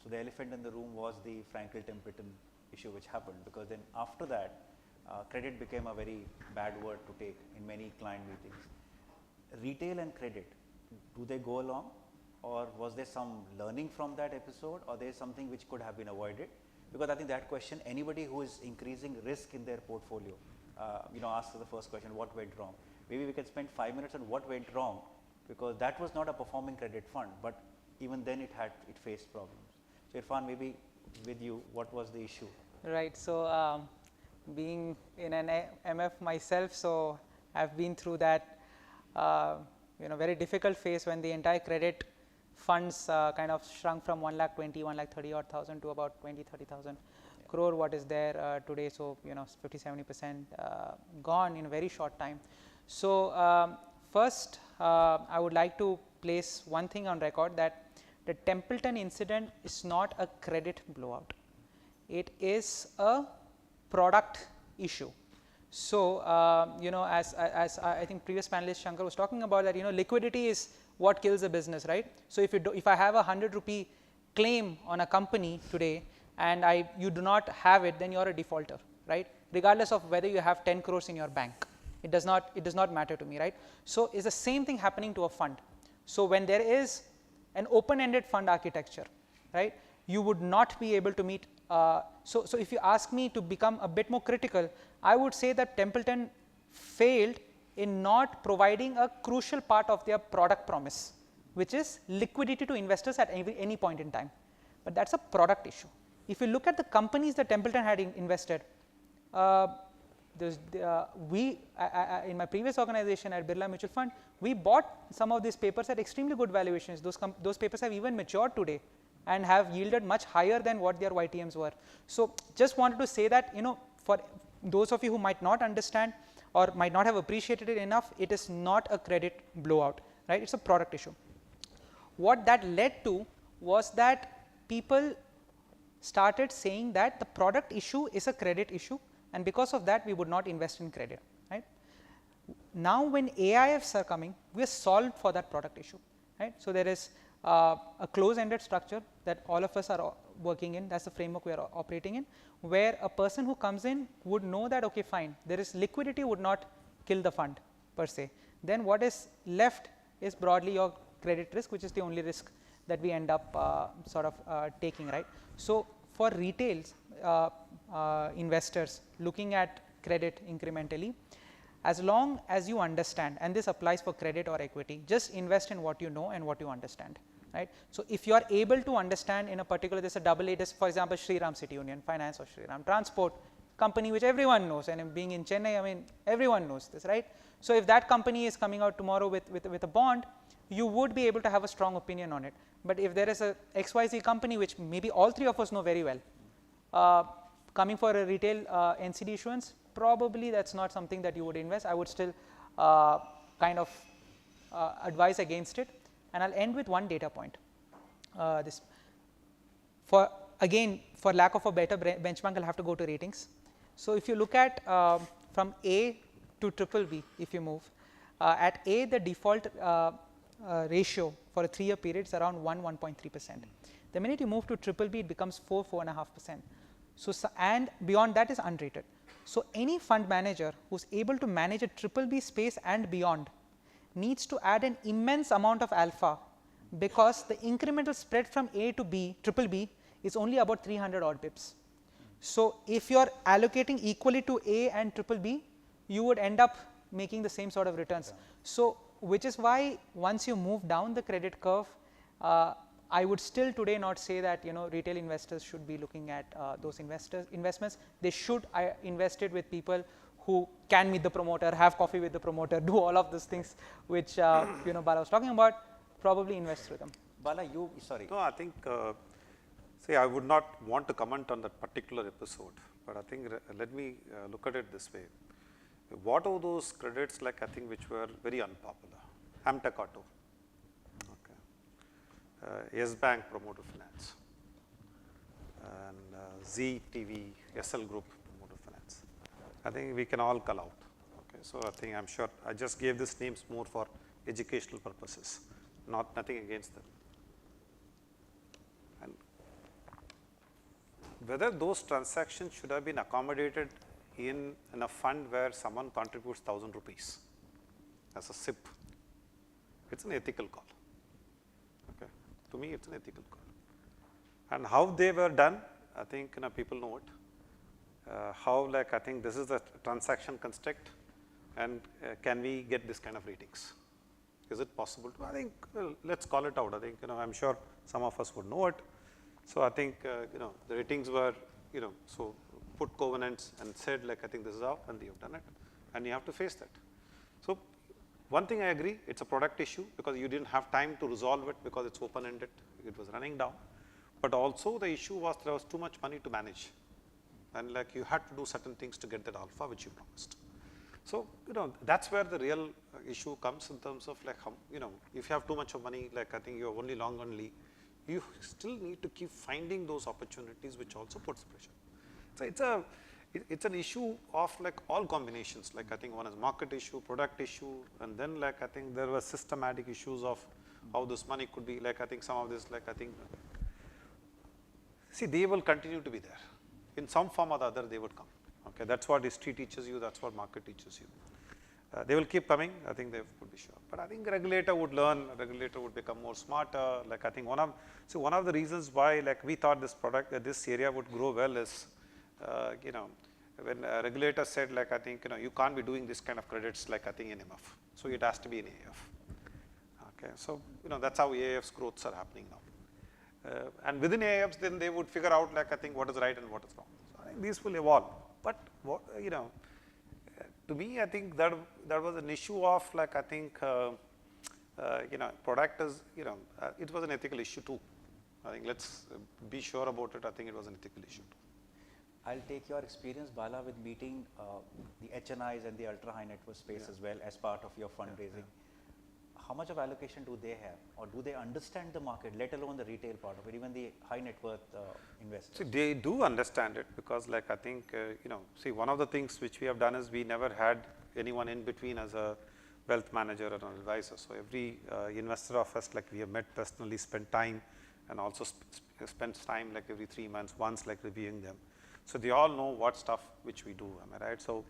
So the elephant in the room was the Frankel Templeton issue which happened, because then after that credit became a very bad word to take in many client meetings. Retail and credit, do they go along, or was there some learning from that episode, or there is something which could have been avoided? Because I think that question, anybody who is increasing risk in their portfolio, asks the first question, what went wrong? Maybe we can spend 5 minutes on what went wrong, because that was not a performing credit fund, but even then it faced problems. So Irfan, maybe with you, what was the issue? Right. So being in an MF myself, so I've been through that very difficult phase when the entire credit funds kind of shrunk from 1,20,000, 1,30,000 odd thousand to about 20,000-30,000 crore what is there today. So 50-70% gone in a very short time. So first I would like to place one thing on record, that the Templeton incident is not a credit blowout. It is a product issue. So, as I think previous panelist Shankar was talking about that, liquidity is what kills a business, right? So, if I have a 100 rupee claim on a company today and you do not have it, then you are a defaulter, right? Regardless of whether you have 10 crores in your bank, it does not matter to me, right? So, is the same thing happening to a fund. So, when there is an open-ended fund architecture, right, you would not be able to meet. So, if you ask me to become a bit more critical, I would say that Templeton failed in not providing a crucial part of their product promise, which is liquidity to investors at any point in time. But that's a product issue. If you look at the companies that Templeton had invested, in my previous organization at Birla Mutual Fund, we bought some of these papers at extremely good valuations. Those papers have even matured today and have yielded much higher than what their YTMs were. So, just wanted to say that, for those of you who might not understand or might not have appreciated it enough, it is not a credit blowout, right? It's a product issue. What that led to was that people started saying that the product issue is a credit issue, and because of that we would not invest in credit, right? Now, when AIFs are coming, we are solved for that product issue, right? So, there is a close-ended structure that all of us are working in. That's the framework we are operating in, where a person who comes in would know that, okay, fine, there is liquidity would not kill the fund per se. Then what is left is broadly your credit risk, which is the only risk that we end up taking, right? So, for retail investors looking at credit incrementally, as long as you understand, and this applies for credit or equity, just invest in what you know and what you understand, right? So, if you are able to understand in a particular, there is a AA, for example, Shriram City Union Finance or Shriram Transport company, which everyone knows, and being in Chennai, I mean, everyone knows this, right? So, if that company is coming out tomorrow with a bond, you would be able to have a strong opinion on it. But if there is a XYZ company, which maybe all three of us know very well, coming for a retail NCD issuance, probably that's not something that you would invest. I would still advise against it. And I'll end with one data point. For lack of a better benchmark, I'll have to go to ratings. So, if you look at from A to BBB, if you move, at A, the default ratio for a 3-year period is around 1.3%. The minute you move to BBB, it becomes 4.5%. So, and beyond that is unrated. So, any fund manager who's able to manage a BBB space and beyond needs to add an immense amount of alpha, because the incremental spread from A to BBB is only about 300 odd pips. So, if you are allocating equally to A and BBB, you would end up making the same sort of returns. So, which is why once you move down the credit curve, I would still today not say that retail investors should be looking at those investments. They should invest it with people who can meet the promoter, have coffee with the promoter, do all of those things which Bala was talking about. Probably invest through them. Bala, sorry. No, I think see, I would not want to comment on that particular episode, but I think let me look at it this way. What are those credits like, I think, which were very unpopular? Amtech Auto, Yes Bank Promoter Finance, and ZTV, SL Group Promoter Finance. I think we can all call out. Okay, so I think I'm sure I just gave these names more for educational purposes, nothing against them. And whether those transactions should have been accommodated in a fund where someone contributes 1,000 rupees as a SIP, it's an ethical call. Okay, to me, it's an ethical call. And how they were done, I think people know it. How I think this is the transaction construct, and can we get this kind of ratings? Is it possible to? I think let's call it out. I think I'm sure some of us would know it. So I think the ratings were so put covenants and said I think this is how, and you've done it, and you have to face that. So one thing I agree, it's a product issue because you didn't have time to resolve it because it's open ended, it was running down. But also the issue was there was too much money to manage, and you had to do certain things to get that alpha which you promised. So that's where the real issue comes in terms of how, if you have too much of money, I think you're only long only, you still need to keep finding those opportunities which also puts pressure. So it's an issue of like all combinations, like I think one is market issue, product issue, and then like I think there were systematic issues of how this money could be, like I think some of this, like I think, see, they will continue to be there. In some form or the other, they would come. Okay, that's what history teaches you, that's what market teaches you. They will keep coming, I think they would be sure. But I think regulator would learn, regulator would become more smarter. Like I think one of the reasons why like we thought this product, this area would grow well is, you know, when a regulator said like I think, you know, you can't be doing this kind of credits like I think in MF. So it has to be in AF. Okay, so you know, that's how AF's growths are happening now. And within AFs, then they would figure out like I think what is right and what is wrong. So I think these will evolve. But what, you know, to me, I think that was an issue of like I think, you know, product is, you know, it was an ethical issue too. I think let's be sure about it. I think it was an ethical issue too. I'll take your experience, Bala, with meeting the HNIs and the ultra high net worth space as well as part of your fundraising. How much of allocation do they have, or do they understand the market, let alone the retail part of it, even the high net worth investors? See, they do understand it because like I think, you know, see, one of the things which we have done is we never had anyone in between as a wealth manager or an advisor. So every investor of us, like we have met personally, spent time, and also spent time like every 3 months, once like reviewing them. So they all know what stuff which we do, am I right? So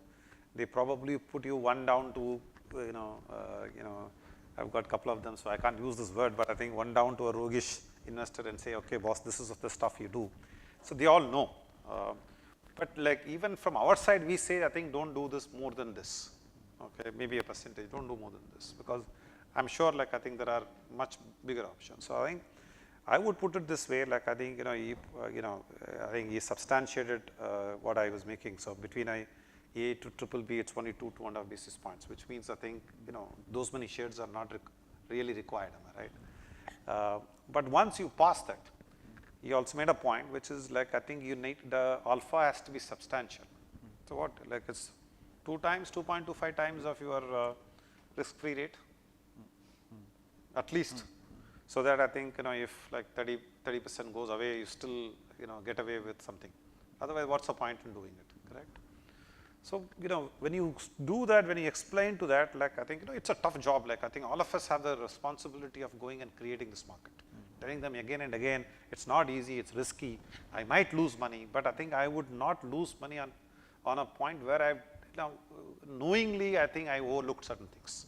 they probably put you one down to, you know, I've got a couple of them, so I can't use this word, but I think one down to a roguish investor and say, okay, boss, this is the stuff you do. So they all know. But like even from our side, we say, I think don't do this more than this. Okay, maybe a percentage, don't do more than this, because I'm sure like I think there are much bigger options. So I think I would put it this way, like I think, I think he substantiated what I was making. So between A to triple B, it's only 2.5 basis points, which means I think, you know, those many shares are not really required, am I right? But once you pass that, you also made a point, which is like, I think you need, the alpha has to be substantial. So what, like it's 2.25 times of your risk-free rate, at least. So that I think, you know, if like 30% goes away, you still, you know, get away with something. Otherwise, what's the point in doing it, correct? So, you know, when you do that, when you explain to that, like I think, you know, it's a tough job. Like I think all of us have the responsibility of going and creating this market. Telling them again and again, it's not easy, it's risky, I might lose money, but I think I would not lose money on a point where I, you know, knowingly I think I overlooked certain things.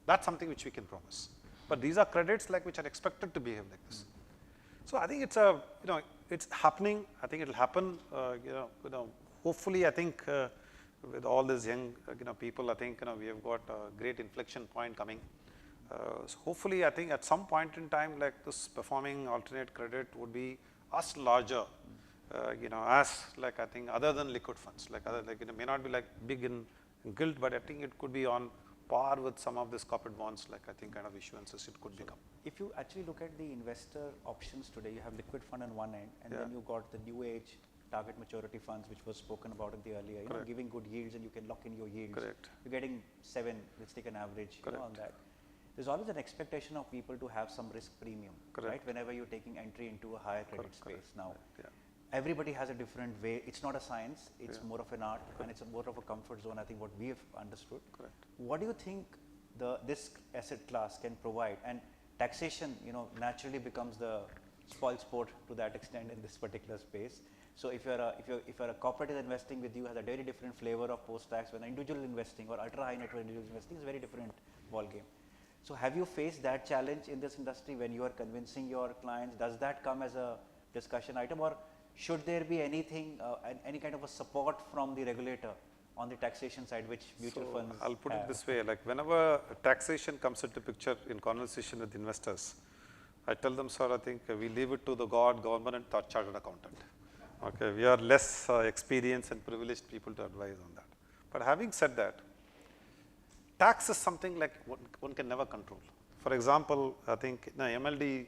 That's something which we can promise. But these are credits like which are expected to behave like this. So I think it's a, you know, it's happening. I think it'll happen. You know, hopefully I think with all these young, you know, people, I think, you know, we have got a great inflection point coming. So hopefully I think at some point in time, like this performing alternate credit would be as larger, you know, as like I think other than liquid funds, like other, like it may not be like big in gilt, but I think it could be on par with some of these corporate bonds, like I think kind of issuances it could become. If you actually look at the investor options today, you have liquid fund on one end, and then you got the new age target maturity funds, which was spoken about in the earlier, you know, giving good yields, and you can lock in your yields. Correct. You're getting 7, let's take an average, you know, on that. There's always an expectation of people to have some risk premium, right? Whenever you're taking entry into a higher credit space. Now, everybody has a different way. It's not a science, it's more of an art, and it's more of a comfort zone, I think, what we have understood. What do you think this asset class can provide? And taxation, you know, naturally becomes the spoil sport to that extent in this particular space. So if you're a corporate is investing with you, has a very different flavor of post-tax, when individual investing or ultra high net worth individual investing is a very different ball game. So have you faced that challenge in this industry when you are convincing your clients? Does that come as a discussion item, or should there be anything, any kind of a support from the regulator on the taxation side, which mutual funds I'll put it this way, like whenever taxation comes into picture in conversation with investors, I tell them, sir, I think we leave it to the government and chartered accountant. Okay, we are less experienced and privileged people to advise on that. But having said that, tax is something like one can never control. For example, I think MLD,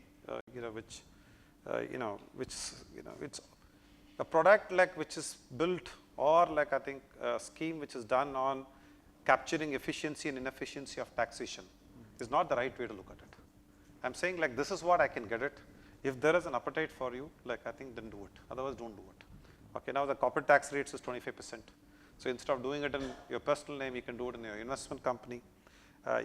which it's a product like which is built, or like I think a scheme which is done on capturing efficiency and inefficiency of taxation is not the right way to look at it. I'm saying like this is what I can get it. If there is an appetite for you, like I think then do it. Otherwise, don't do it. Okay, now the corporate tax rates is 25%. So instead of doing it in your personal name, you can do it in your investment company.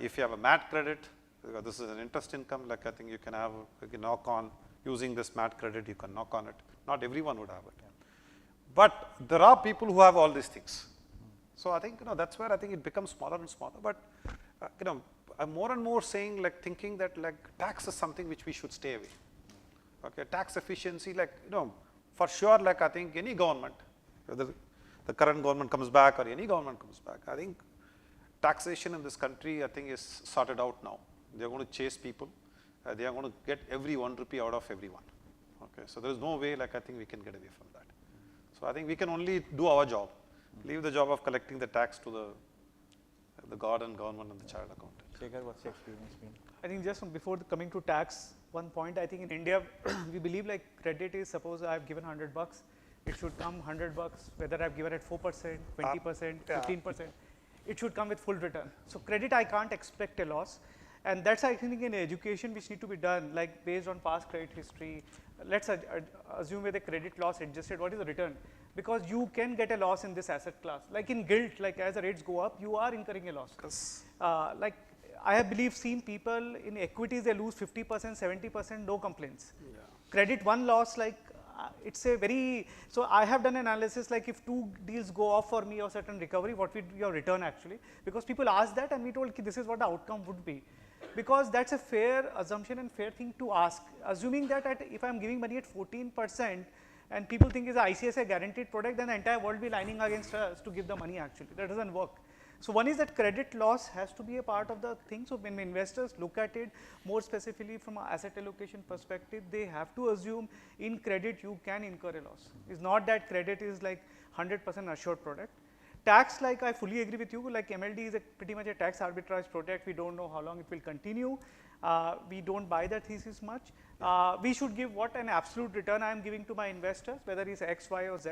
If you have a MAT credit, because this is an interest income, like I think you can have, you can knock on using this MAT credit, you can knock on it. Not everyone would have it. But there are people who have all these things. So I think, that's where I think it becomes smaller and smaller. But, I'm more and more saying, like, thinking that, like, tax is something which we should stay away. Okay, tax efficiency, like, for sure, like, I think any government, whether the current government comes back or any government comes back, I think taxation in this country, I think, is sorted out now. They are going to chase people. They are going to get every 1 rupee out of everyone. Okay, so there is no way, like, I think we can get away from that. So I think we can only do our job, leave the job of collecting the tax to the God and government and the child accountant. Shekhar, what's your experience been? I think just before coming to tax, one point, I think in India, we believe like credit is, suppose I have given $100, it should come $100, whether I have given it 4%, 20%, 15%, it should come with full return. So credit, I can't expect a loss. And that's, I think, in education which need to be done, like based on past credit history. Let's assume with a credit loss adjusted, what is the return? Because you can get a loss in this asset class. Like in gilt, like as the rates go up, you are incurring a loss. Like I have seen people in equities, they lose 50%, 70%, no complaints. Yeah. Credit one loss, like it's a very, so I have done analysis like if 2 deals go off for me or certain recovery, what would be your return actually? Because people ask that and we told this is what the outcome would be. Because that's a fair assumption and fair thing to ask. Assuming that if I am giving money at 14% and people think it's a ICICI guaranteed product, then the entire world will be lining against us to give the money actually. That doesn't work. So one is that credit loss has to be a part of the thing. So when investors look at it more specifically from an asset allocation perspective, they have to assume in credit you can incur a loss. It's not that credit is like 100% assured product. Tax, like I fully agree with you, like MLD is pretty much a tax arbitrage product. We don't know how long it will continue. We don't buy that thesis much. We should give what an absolute return I am giving to my investors, whether it's X, Y or Z.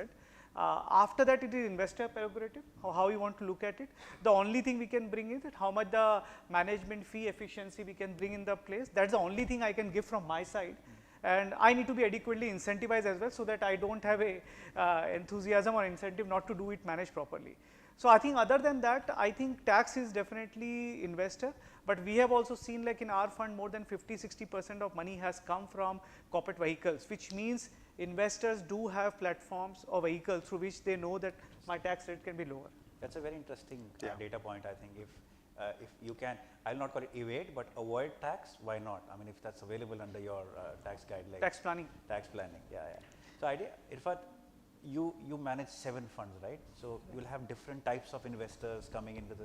After that, it is investor prerogative, how you want to look at it. The only thing we can bring is that how much the management fee efficiency we can bring in the place. That's the only thing I can give from my side. And I need to be adequately incentivized as well, so that I don't have a enthusiasm or incentive not to do it managed properly. So I think other than that, I think tax is definitely investor, but we have also seen like in our fund more than 50–60% of money has come from corporate vehicles, which means investors do have platforms or vehicles through which they know that my tax rate can be lower. That's a very interesting data point. I think if you can, I'll not call it evade, but avoid tax, why not? I mean, if that's available under your tax guidelines. Tax planning. Tax planning, yeah. So Irfan, you manage 7 funds, right? So you will have different types of investors coming into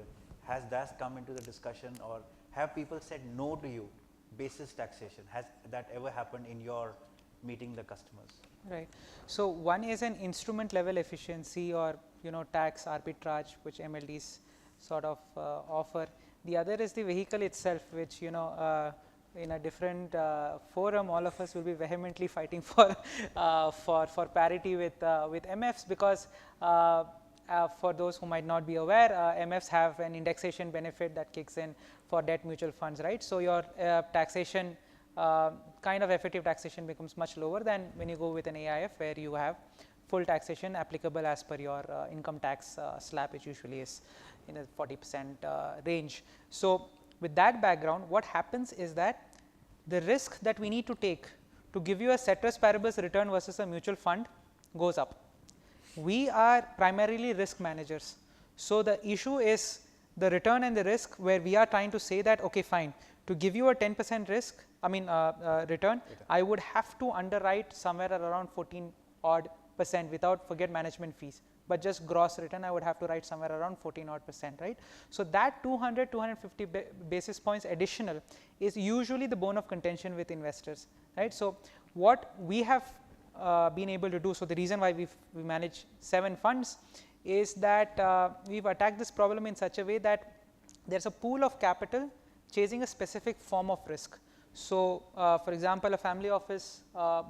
has that come into the discussion, or have people said no to you basis taxation? Has that ever happened in your meeting the customers? Right. So one is an instrument level efficiency or tax arbitrage which MLDs sort of offer. The other is the vehicle itself, which in a different forum, all of us will be vehemently fighting for parity with MFs, because for those who might not be aware, MFs have an indexation benefit that kicks in for debt mutual funds, right? So your taxation, kind of effective taxation becomes much lower than when you go with an AIF, where you have full taxation applicable as per your income tax slab, which usually is in a 40% range. So with that background, what happens is that the risk that we need to take to give you a ceteris paribus return versus a mutual fund goes up. We are primarily risk managers. So the issue is the return and the risk, where we are trying to say that, okay, fine, to give you a 10% risk, return, I would have to underwrite somewhere around 14% without forget management fees. But just gross return, I would have to write somewhere around 14%, right? So that 200–250 basis points additional is usually the bone of contention with investors, right? So what we have been able to do, so the reason why we manage 7 funds is that we've attacked this problem in such a way that there's a pool of capital chasing a specific form of risk. So for example, a family office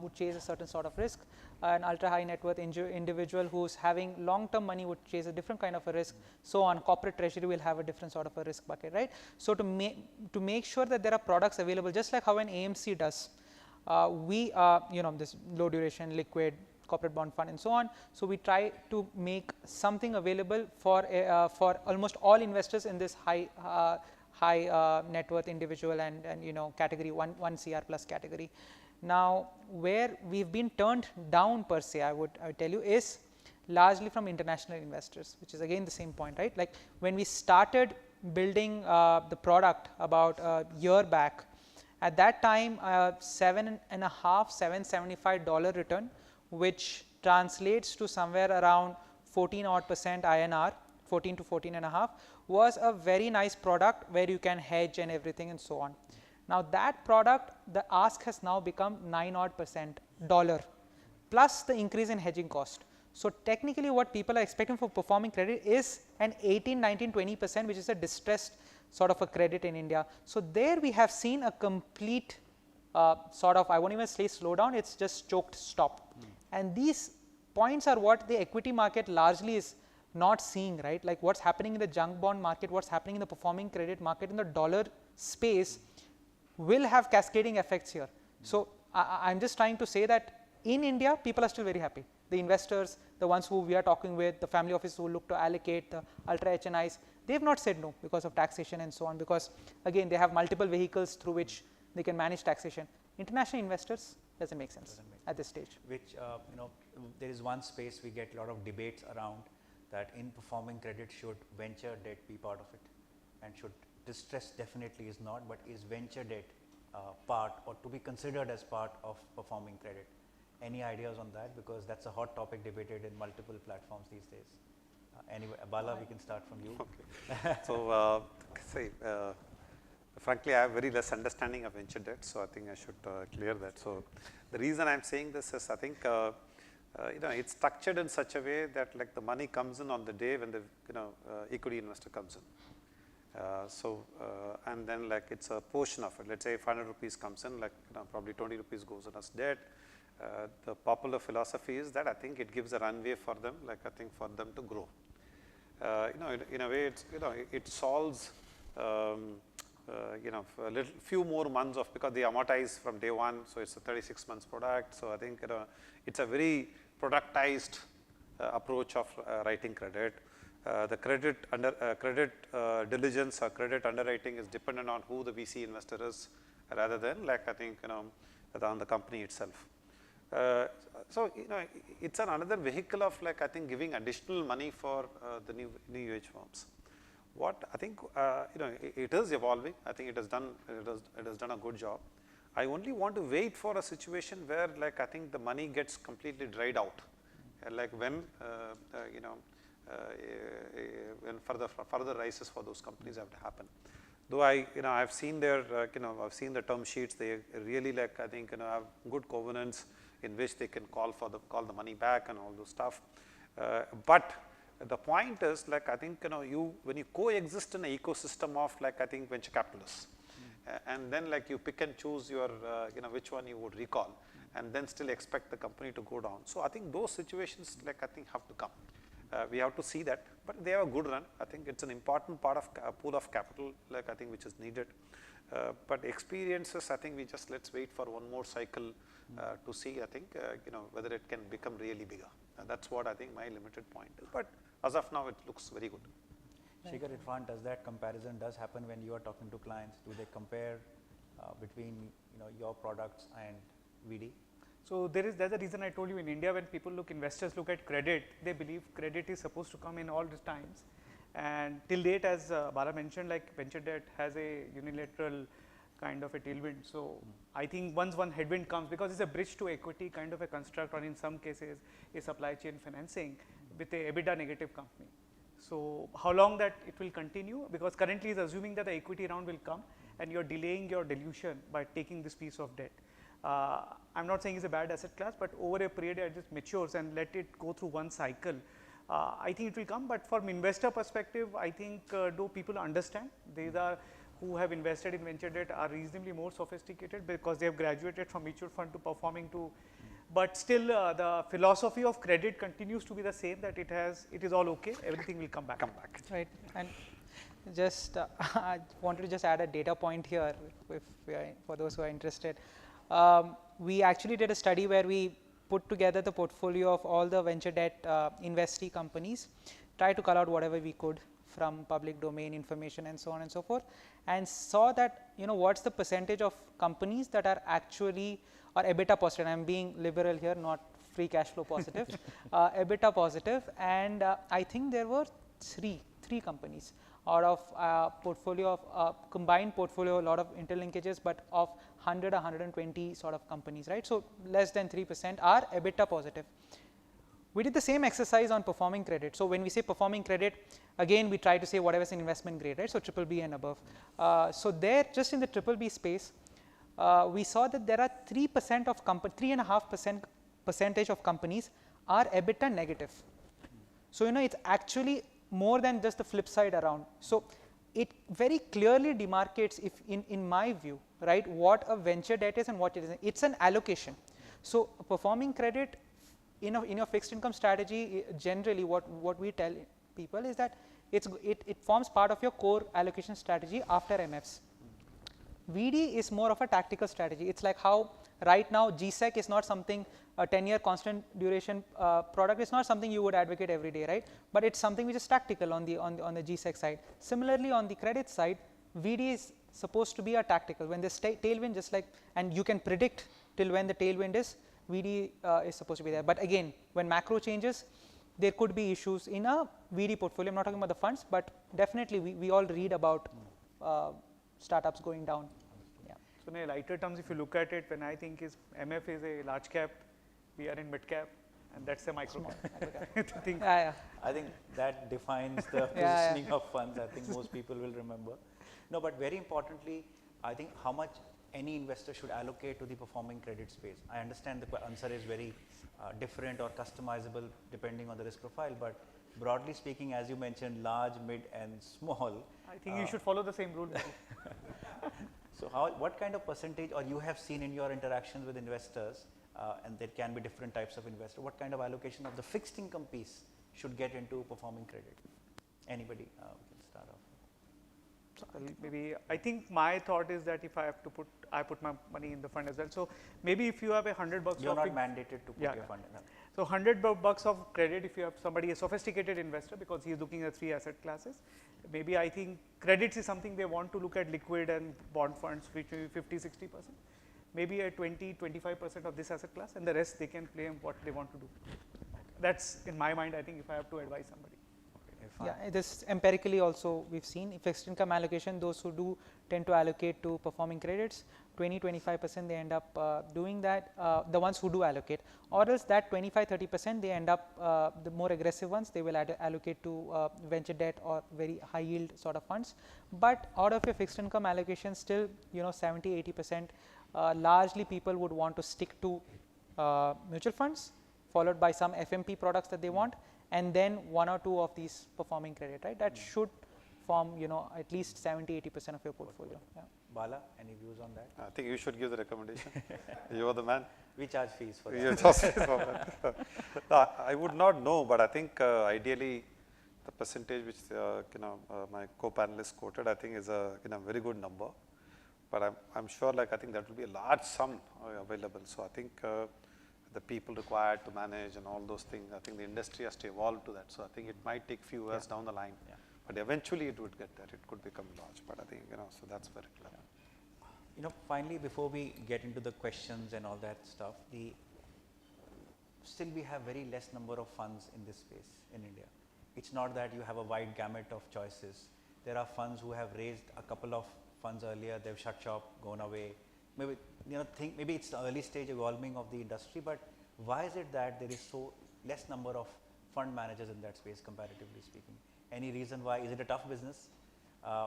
would chase a certain sort of risk. An ultra high net worth individual who's having long term money would chase a different kind of a risk. So on corporate treasury will have a different sort of a risk bucket, right? So to make sure that there are products available, just like how an AMC does, we this low duration liquid corporate bond fund and so on. So we try to make something available for almost all investors in this high net worth individual and category 1 CR plus category. Now, where we've been turned down per se, I would tell you, is largely from international investors, which is again the same point, right? Like when we started building the product about a year back, at that time $7.75 return, which translates to somewhere around 14% INR, 14 to 14.5, was a very nice product where you can hedge and everything and so on. Now that product, the ask has now become 9% dollar plus the increase in hedging cost. So technically what people are expecting for performing credit is an 18, 19, 20%, which is a distressed sort of a credit in India. So there we have seen a complete sort of, I won't even say slowdown, it's just choked stop. And these points are what the equity market largely is not seeing, right? Like what's happening in the junk bond market, what's happening in the performing credit market in the dollar space will have cascading effects here. So I'm just trying to say that in India, people are still very happy. The investors, the ones who we are talking with, the family office who look to allocate, the ultra HNIs, they have not said no because of taxation and so on, because again, they have multiple vehicles through which they can manage taxation. International investors doesn't make sense at this stage. Which, there is one space we get a lot of debates around, that in performing credit, should venture debt be part of it, and should distress definitely is not, but is venture debt part or to be considered as part of performing credit? Any ideas on that? Because that's a hot topic debated in multiple platforms these days. Anyway, Bala, we can start from you. Okay. So, frankly, I have very less understanding of venture debt, so I think I should clear that. So, the reason I am saying this is, I think it's structured in such a way that like the money comes in on the day when the equity investor comes in. And then like it's a portion of it. Let's say 500 rupees comes in, like probably 20 rupees goes in as debt. The popular philosophy is that I think it gives a runway for them, like I think for them to grow. In a way, it's it solves a few more months of, because they amortize from day one, so it's a 36 months product. So I think it's a very productized approach of writing credit. The credit diligence or credit underwriting is dependent on who the VC investor is, rather than like I think on the company itself. So it's another vehicle of like I think giving additional money for the new age firms. What I think it is evolving. I think it has done a good job. I only want to wait for a situation where like I think the money gets completely dried out, like when when further rises for those companies have to happen. Though I've seen their I've seen the term sheets. They really like I think have good covenants in which they can call the money back and all those stuff. But the point is like I think when you coexist in an ecosystem of like I think venture capitalists, and then like you pick and choose your which one you would recall, and then still expect the company to go down. So I think those situations like I think have to come. We have to see that, but they have a good run. I think it's an important part of a pool of capital, like I think which is needed. But experiences, I think let's wait for one more cycle to see. I think whether it can become really bigger. That's what I think my limited point is. But as of now, it looks very good. Shekhar, Irfan, does that comparison happen when you are talking to clients? Do they compare between your products and VD? So there's a reason I told you in India, when investors look at credit, they believe credit is supposed to come in all the times. And till date, as Bala mentioned, like venture debt has a unilateral kind of a tailwind. So I think once one headwind comes, because it's a bridge to equity kind of a construct, or in some cases a supply chain financing with a EBITDA negative company. So how long that it will continue? Because currently it's assuming that the equity round will come and you're delaying your dilution by taking this piece of debt. I'm not saying it's a bad asset class, but over a period it just matures and let it go through one cycle. I think it will come, but from investor perspective, I think though people understand, these are who have invested in venture debt are reasonably more sophisticated because they have graduated from mutual fund to performing to, but still the philosophy of credit continues to be the same, that it is all okay, everything will come back. Right, and just I wanted to just add a data point here for those who are interested. We actually did a study where we put together the portfolio of all the venture debt investee companies, try to cull out whatever we could from public domain information and so on and so forth, and saw that, you know, what's the percentage of companies that are actually, or EBITDA positive, I am being liberal here, not free cash flow positive, EBITDA positive, and I think there were three companies out of portfolio of combined portfolio, a lot of interlinkages, but of 100 or 120 sort of companies, right. So, less than 3% are EBITDA positive. We did the same exercise on performing credit. So, when we say performing credit, again we try to say whatever is an investment grade, right. So, triple B and above. So, there just in the triple B space, we saw that there are 3% of 3.5% percentage of companies are EBITDA negative. So, you know, it's actually more than just the flip side around. So, it very clearly demarcates, if in my view, right, what a venture debt is and what it isn't. It's an allocation. So, performing credit in your fixed income strategy, generally what we tell people is that it forms part of your core allocation strategy after MFs. VD is more of a tactical strategy. It's like how right now GSEC is not something, a 10-year constant duration product is not something you would advocate every day, right, but it's something which is tactical on the GSEC side. Similarly, on the credit side, VD is supposed to be a tactical. When there's tailwind, just like, and you can predict till when the tailwind is, VD is supposed to be there. But again, when macro changes, there could be issues in a VD portfolio. I'm not talking about the funds, but definitely we all read about startups going down. Yeah. So, in a lighter terms, if you look at it, when I think is MF is a large cap, we are in mid cap, and that's a micro cap. I think that defines the positioning of funds. I think most people will remember. No, but very importantly, I think how much any investor should allocate to the performing credit space. I understand the answer is very different or customizable depending on the risk profile, but broadly speaking, as you mentioned, large, mid and small. I think you should follow the same rule. So, what kind of percentage, or you have seen in your interactions with investors, and there can be different types of investor, what kind of allocation of the fixed income piece should get into performing credit? Anybody can start off. Maybe I think my thought is that if I have to put my money in the fund as well. So, maybe if you have $100 you're not mandated to put your fund in that. So, $100 of credit, if you have somebody, a sophisticated investor, because he is looking at 3 asset classes, maybe I think credits is something they want to look at, liquid and bond funds, which may be 50-60%, maybe a 20-25% of this asset class, and the rest they can play in what they want to do. That's in my mind, I think, if I have to advise somebody. Yeah, this empirically also we've seen fixed income allocation, those who do tend to allocate to performing credits, 20-25% they end up doing that, the ones who do allocate, or else that 25-30% they end up, the more aggressive ones, they will allocate to venture debt or very high yield sort of funds. But out of your fixed income allocation, still, you know, 70-80%, largely people would want to stick to mutual funds, followed by some FMP products that they want, and then 1 or 2 of these performing credit, right, that should form, you know, at least 70-80% of your portfolio. Yeah. Bala, any views on that? I think you should give the recommendation. You are the man. We charge fees for that. You charge fees for that. No, I would not know, but I think ideally the percentage which my co-panelists quoted, I think is a very good number. But I'm sure, like, I think that will be a large sum available. So I think the people required to manage and all those things, I think the industry has to evolve to that. So I think it might take few years down the line, but eventually it would get there. It could become large, but I think, so that's very clear. You know, finally, before we get into the questions and all that stuff, still we have very less number of funds in this space in India. It's not that you have a wide gamut of choices. There are funds who have raised a couple of funds earlier, they've shut shop, gone away. Maybe, maybe it's the early stage evolving of the industry, but why is it that there is so less number of fund managers in that space, comparatively speaking? Any reason why? Is it a tough business,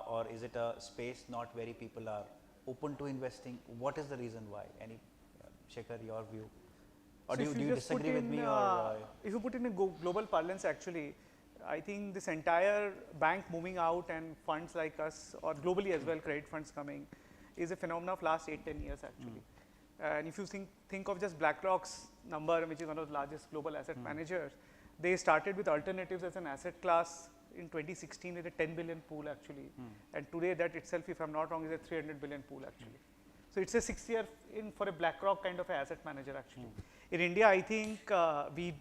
or is it a space not where people are open to investing? What is the reason why? Any, Shekhar, your view? Or so do you disagree with me? Or if you put in a global parlance, actually, I think this entire bank moving out and funds like us, or globally as well, credit funds coming, is a phenomenon of last 8-10 years actually. And if you think of just BlackRock's number, which is one of the largest global asset managers, they started with alternatives as an asset class in 2016 with a 10 billion pool actually. And today that itself, if I'm not wrong, is a 300 billion pool actually. So it's a 6 year in for a BlackRock kind of a asset manager actually. In India, I think we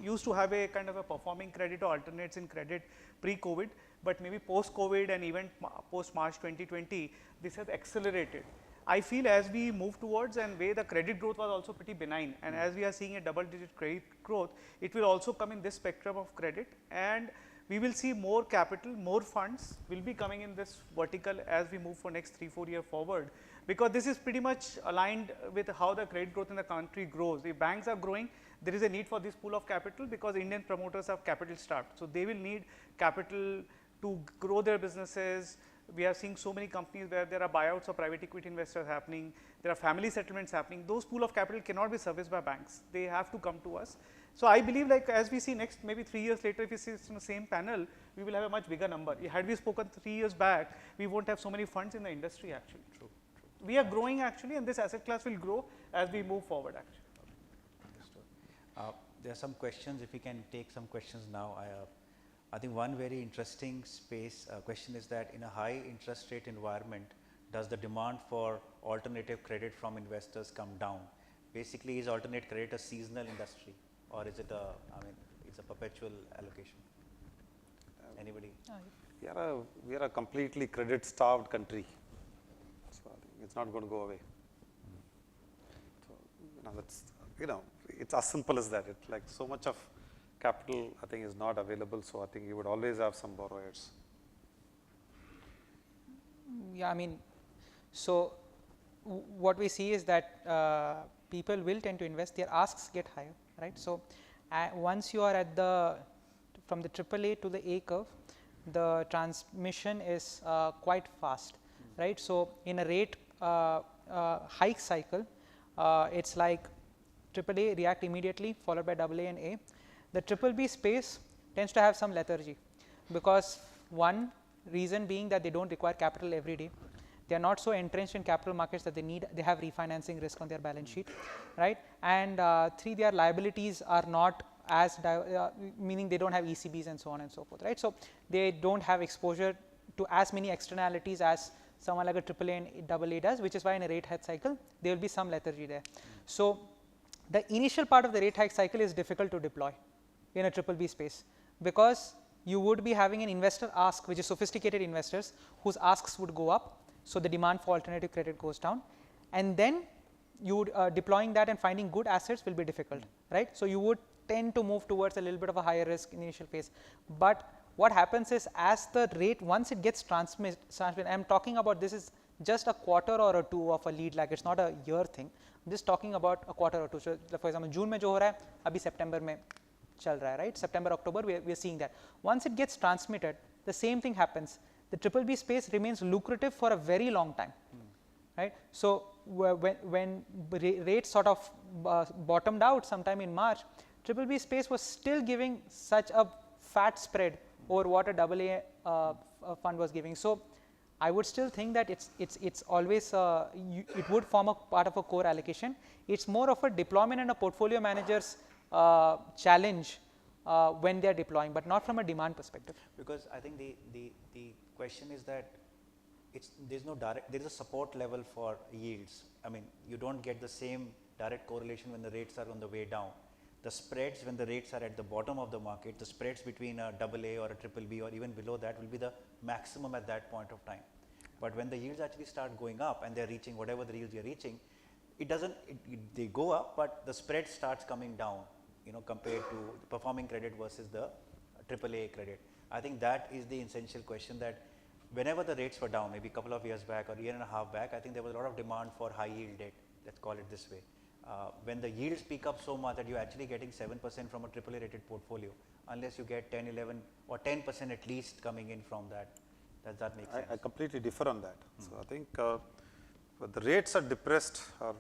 used to have a kind of a performing credit or alternates in credit pre-COVID, but maybe post-COVID and even post-March 2020, this has accelerated. I feel as we move towards and where the credit growth was also pretty benign, and as we are seeing a double-digit credit growth, it will also come in this spectrum of credit, and we will see more capital, more funds will be coming in this vertical as we move for next 3-4 years forward, because this is pretty much aligned with how the credit growth in the country grows. If banks are growing, there is a need for this pool of capital because Indian promoters are capital starved. So, they will need capital to grow their businesses. We are seeing so many companies where there are buyouts of private equity investors happening, there are family settlements happening. Those pool of capital cannot be serviced by banks, they have to come to us. So, I believe like as we see next maybe 3 years later, if we see in the same panel, we will have a much bigger number. Had we spoken 3 years back, we won't have so many funds in the industry actually. True. We are growing actually, and this asset class will grow as we move forward actually. There are some questions, if we can take some questions now. I think one very interesting question is that in a high interest rate environment, does the demand for alternative credit from investors come down? Basically, is alternate credit a seasonal industry, or is it it's a perpetual allocation? Anybody? We are a completely credit starved country, so I think it's not going to go away. So, that's, it's as simple as that. It's like so much of capital I think is not available, so I think you would always have some borrowers. Yeah, I mean, so what we see is that people will tend to invest, their asks get higher, right. So, once you are at from the AAA to the A curve, the transmission is quite fast, right. So, in a rate hike cycle, it's like AAA react immediately followed by AA and A. The BBB space tends to have some lethargy, because one reason being that they do not require capital every day. They are not so entrenched in capital markets that they have refinancing risk on their balance sheet, right. And 3, their liabilities are not as meaning they do not have ECBs and so on and so forth, right. So, they do not have exposure to as many externalities as someone like a AAA and AA does, which is why in a rate hike cycle there will be some lethargy there. So, the initial part of the rate hike cycle is difficult to deploy in a BBB space, because you would be having an investor ask, which is sophisticated investors whose asks would go up. So, the demand for alternative credit goes down, and then you would deploying that and finding good assets will be difficult, right. So, you would tend to move towards a little bit of a higher risk in the initial phase, but what happens is as the rate, once it gets transmitted, I am talking about this is just a quarter or a 2 of a lead lag, it is not a year thing, I am just talking about a quarter or 2. So, for example, June mein jo ho raha hai, abhi September mein chal raha hai, right, September, October we are seeing that. Once it gets transmitted, the same thing happens, the BBB space remains lucrative for a very long time, right. So, when rates sort of bottomed out sometime in March, BBB space was still giving such a fat spread over what a AA fund was giving. So, I would still think that it's always it would form a part of a core allocation. It's more of a deployment and a portfolio manager's challenge when they are deploying, but not from a demand perspective. Because I think the question is that there is a support level for yields. I mean, you don't get the same direct correlation when the rates are on the way down. The spreads when the rates are at the bottom of the market, the spreads between a AA or a BBB or even below that will be the maximum at that point of time. But when the yields actually start going up and they are reaching whatever the yields you are reaching, they go up, but the spread starts coming down, compared to the performing credit versus the AAA credit. I think that is the essential question, that whenever the rates were down, maybe a couple of years back or a year and a half back, I think there was a lot of demand for high yield debt, let's call it this way. When the yields pick up so much that you're actually getting 7% from a AAA rated portfolio, unless you get 10, 11 or 10% at least coming in from that. Does that make sense? I completely differ on that. So, I think the rates are depressed, or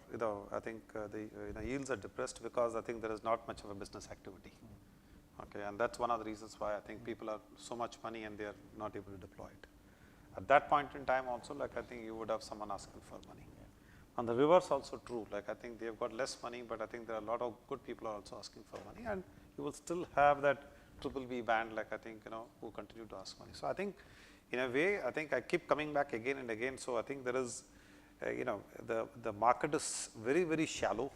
I think the yields are depressed because I think there is not much of a business activity. Okay, and that's one of the reasons why I think people are so much money and they are not able to deploy it. At that point in time also, like I think you would have someone asking for money. On the reverse also true, like I think they have got less money, but I think there are a lot of good people are also asking for money, and you will still have that BBB band, like I think who continue to ask money. So, I think in a way, I think I keep coming back again and again. So, I think there is the market is very, very shallow,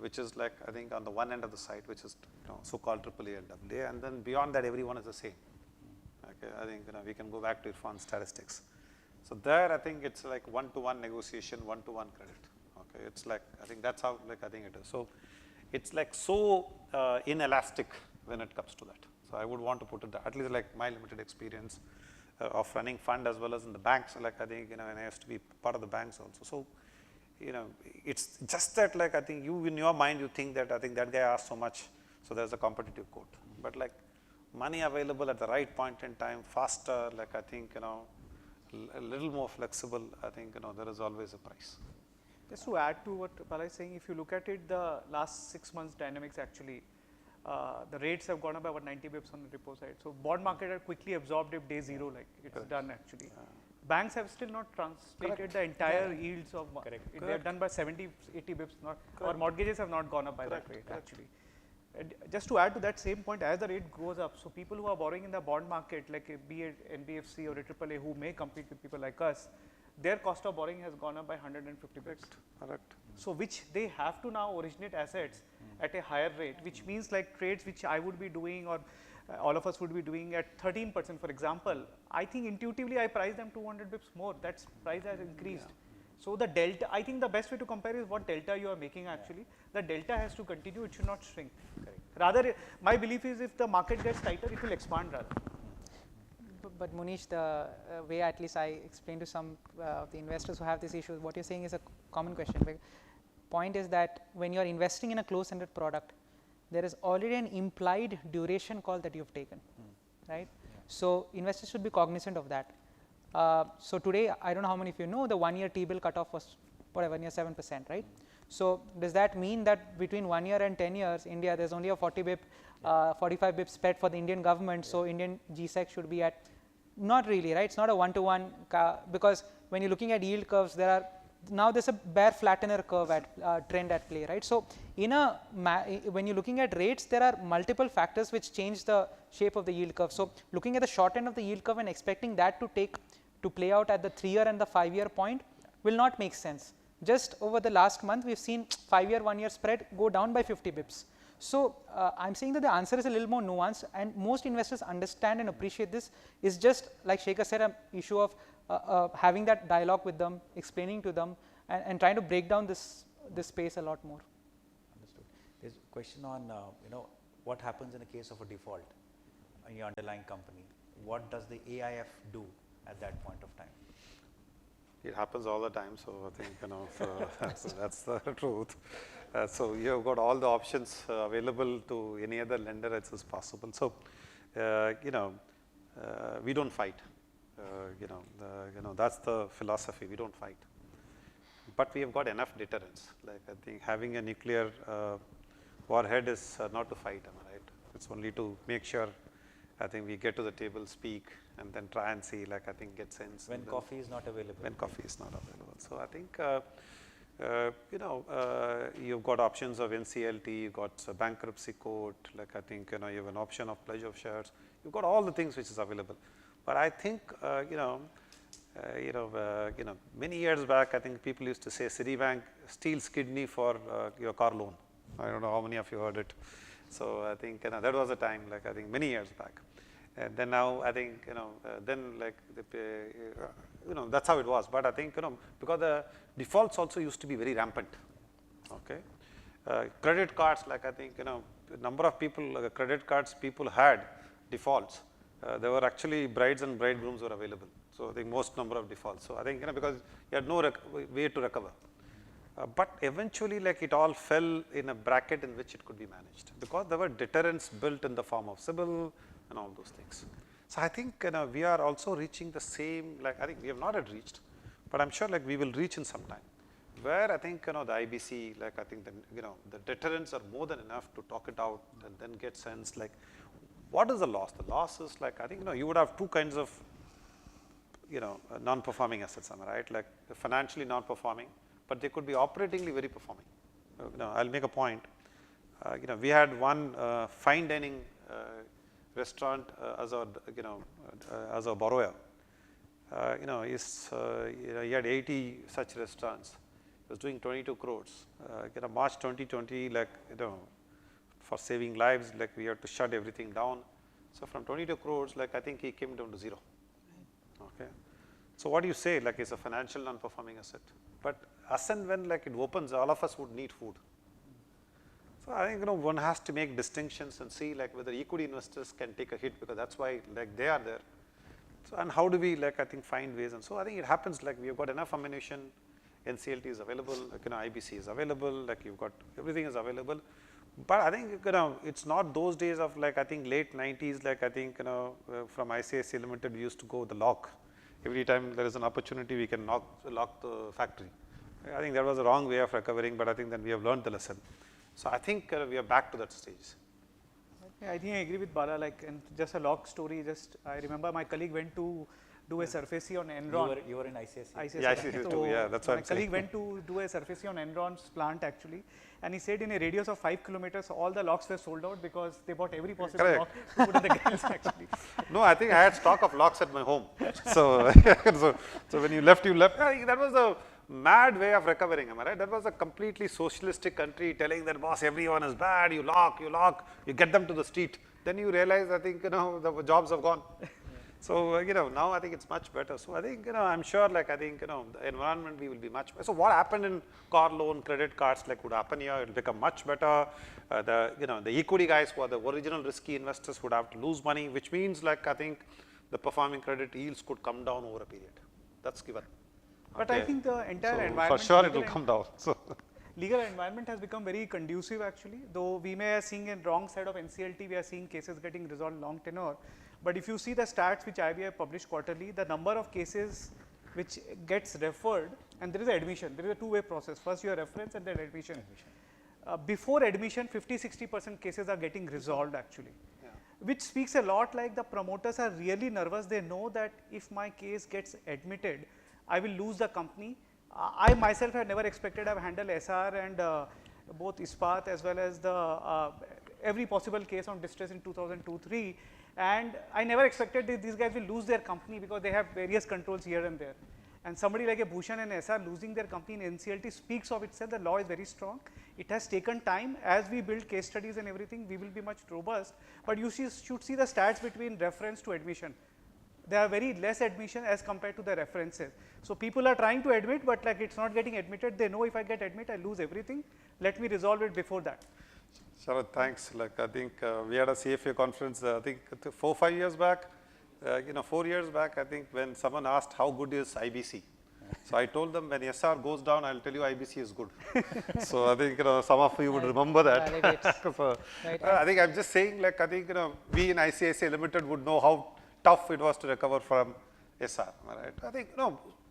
which is like I think on the one end of the site, which is so-called AAA and AA, and then beyond that everyone is the same. Okay, I think we can go back to Irfan's statistics. So there I think it's like one-to-one negotiation, one-to-one credit. Okay, it's like I think that's how I think it is. So it's like so inelastic when it comes to that. So I would want to put it at least like my limited experience of running fund as well as in the banks. Like I think and I used to be part of the banks also. So it's just that like I think you in your mind you think that I think that guy asked so much, so there's a competitive quote. But like money available at the right point in time, faster, like I think a little more flexible, I think there is always a price. Just to add to what Bala is saying, if you look at it, the last 6 months dynamics actually, the rates have gone up by about 90 bips on the repo side. So bond market had quickly absorbed it day zero, like it's done actually. Banks have still not translated the entire yields of they have done by 70, 80 bips, not or mortgages have not gone up by that rate actually. And just to add to that same point, as the rate goes up, so people who are borrowing in the bond market, like be it NBFC or a AAA, who may compete with people like us, their cost of borrowing has gone up by 150 bips. Correct. So which they have to now originate assets at a higher rate, which means like trades which I would be doing or all of us would be doing at 13%, for example, I think intuitively I price them 200 bips more. That's price has increased. So the delta, I think the best way to compare is what delta you are making actually. The delta has to continue, it should not shrink. Rather, my belief is if the market gets tighter, it will expand rather. But Munish, the way at least I explained to some of the investors who have this issue, what you're saying is a common question. The point is that when you're investing in a closed-ended product, there is already an implied duration call that you've taken, right? So investors should be cognizant of that. So today, I don't know how many of you know, the 1-year T-bill cutoff was whatever, near 7%, right? So does that mean that between 1 year and 10 years, India, there's only a 40 bip, 45 bip spread for the Indian government, so Indian GSEC should be at, not really, right? It's not a one-to-one, because when you're looking at yield curves, there are, now there's a bear flattener curve at trend at play, right? So in a, when you're looking at rates, there are multiple factors which change the shape of the yield curve. So looking at the short end of the yield curve and expecting that to play out at the 3-year and the 5-year point will not make sense. Just over the last month, we've seen 5-year, 1-year spread go down by 50 bips. So I'm saying that the answer is a little more nuanced, and most investors understand and appreciate this. Is just like Shekhar said, an issue of having that dialogue with them, explaining to them, and trying to break down this space a lot more. Understood. There's a question on what happens in a case of a default in your underlying company. What does the AIF do at that point of time? It happens all the time, so I think so that's the truth. So you have got all the options available to any other lender as is possible. So we don't fight. That's the philosophy. We don't fight, but we have got enough deterrence. Like I think having a nuclear warhead is not to fight, am I right? It's only to make sure. I think we get to the table, speak, and then try and see, like I think get sense. When coffee is not available. When coffee is not available. So I think you've got options of NCLT, you've got a bankruptcy court. Like I think you have an option of pledge of shares. You've got all the things which is available. But I think many years back, I think people used to say Citibank steals kidney for your car loan. I don't know how many of you heard it. So I think that was a time, like I think many years back. And then now I think then like that's how it was. But I think because the defaults also used to be very rampant. Okay, credit cards, like I think number of people credit cards people had defaults. There were actually brides and bridegrooms were available. So I think most number of defaults. So I think because you had no way to recover. But eventually, like it all fell in a bracket in which it could be managed because there were deterrents built in the form of CIBIL and all those things. So I think we are also reaching the same. Like I think we have not yet reached, but I'm sure like we will reach in some time. Where I think the IBC, like I think the deterrents are more than enough to talk it out and then get sense like what is the loss? The loss is like I think you would have two kinds of non-performing assets, am I right? Like financially non-performing. But they could be operatingly very performing. I'll make a point. We had one fine dining restaurant as a borrower. He had 80 such restaurants. was doing 22 crores. March 2020, like, for saving lives, like we had to shut everything down. So from 22 crores, like I think he came down to 0. Okay. So what do you say, like it's a financial non-performing asset, but as and when like it opens, all of us would need food. So I think, one has to make distinctions and see like whether equity investors can take a hit, because that's why like they are there. So, and how do we like, I think, find ways, and so I think it happens like we've got enough ammunition, NCLT is available, like, IBC is available, like you've got, everything is available. But I think, it's not those days of like, I think late 90s, like I think, from ICICI Limited, we used to go the lock. Every time there is an opportunity, we can lock the factory. I think that was a wrong way of recovering, but I think then we have learned the lesson. So I think we are back to that stage. Yeah, I think I agree with Bala, like, and just a lock story, I remember my colleague went to do a surfacey on Enron. You were in ICICI? Yeah, ICICI too, yeah, that's what my I'm saying. colleague went to do a surfacey on Enron's plant actually, and he said in a radius of 5 kilometers, all the locks were sold out because they bought every possible Correct. lock to put in the grills actually. No, I think I had stock of locks at my home. So, so when you left, you left. I think that was a mad way of recovering, am I right? That was a completely socialistic country telling that, boss, everyone is bad, you lock, you get them to the street. Then you realize, I think, the jobs have gone. So, now I think it's much better. So, I think, I'm sure, like, I think, the environment we will be much better. So, what happened in car loan, credit cards, like, would happen here, it will become much better. The equity guys who are the original risky investors would have to lose money, which means, like, I think the performing credit yields could come down over a period. That's given. But Okay. I think the entire So environment, for sure it will legal come down. So legal environment has become very conducive actually, though we may are seeing a wrong side of NCLT, we are seeing cases getting resolved long tenure. But if you see the stats which IBI published quarterly, the number of cases which gets referred, and there is admission, there is a two-way process. First your reference and then admission. Before admission, 50–60% cases are getting resolved actually, which speaks a lot like the promoters are really nervous. They know that if my case gets admitted, I will lose the company. I myself have never expected. I've handled SR and both ISPAT as well as the every possible case on distress in 2002-03, and I never expected these guys will lose their company because they have various controls here and there. And somebody like a Bhushan and SR losing their company in NCLT speaks of itself. The law is very strong. It has taken time. As we build case studies and everything, we will be much robust. But you should see the stats between reference to admission. There are very less admission as compared to the references. So people are trying to admit, but like it's not getting admitted. They know if I get admit, I lose everything. Let me resolve it before that. Sharad, thanks. Like I think we had a CFA conference, I think 4–5 years back, 4 years back, I think when someone asked how good is IBC. So I told them when SR goes down, I'll tell you IBC is good. So I think some of you would remember that. So, I think I'm just saying, like I think we in ICICI Limited would know how tough it was to recover from SR. Right? I think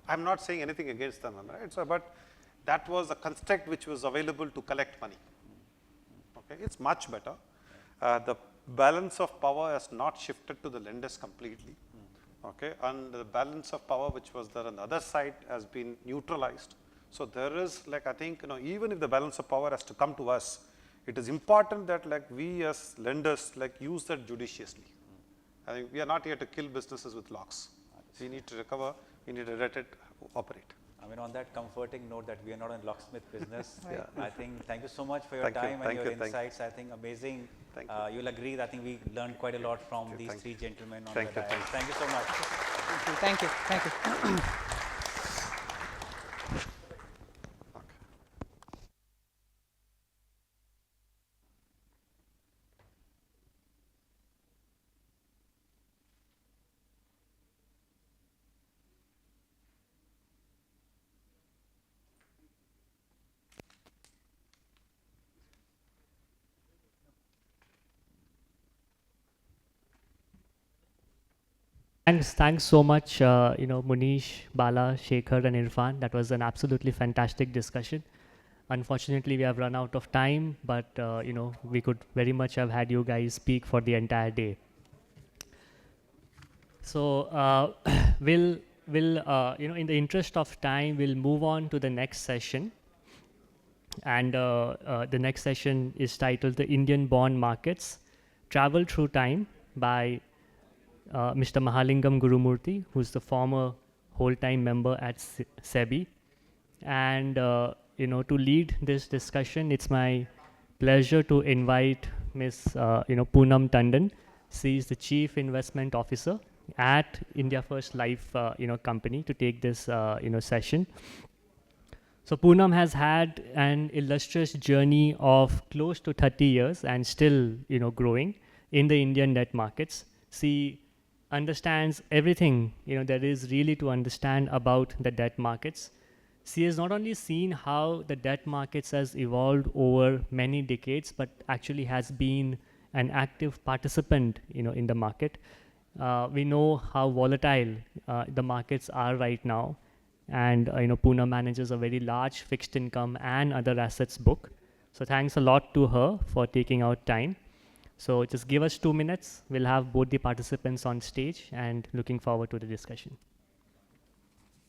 I'm not saying anything against them, right? So, but that was a construct which was available to collect money. Okay, it's much better. The balance of power has not shifted to the lenders completely. Okay, and the balance of power which was there on the other side has been neutralized. So there is, like I think, even if the balance of power has to come to us, it is important that like we as lenders like use that judiciously. I think we are not here to kill businesses with locks. We need to recover, we need to let it operate. I mean, on that comforting note that we are not in locksmith business, Yeah. I think thank you so much for your time and your insights. I think amazing. Thank You'll agree that I think we learned quite a lot from these three gentlemen on the Thank you. diet. Thank you so much. Thank you. Thank you. Thank you. Thanks so much, Munish, Bala, Shekhar, and Irfan. That was an absolutely fantastic discussion. Unfortunately, we have run out of time, but we could very much have had you guys speak for the entire day. So we'll in the interest of time, we'll move on to the next session. And the next session is titled "The Indian Bond Markets: Travel Through Time" by Mr. Mahalingam Gurumurthy, who's the former whole-time member at SEBI. And to lead this discussion, it's my pleasure to invite Ms. Poonam Tandon. She is the Chief Investment Officer at India First Life, company, to take this, session. So Poonam has had an illustrious journey of close to 30 years and still, growing in the Indian debt markets. She understands everything, there is really to understand about the debt markets. She has not only seen how the debt markets has evolved over many decades, but actually has been an active participant, in the market. We know how volatile the markets are right now. And Poonam manages a very large fixed income and other assets book. So thanks a lot to her for taking out time. So just give us 2 minutes. We'll have both the participants on stage and looking forward to the discussion.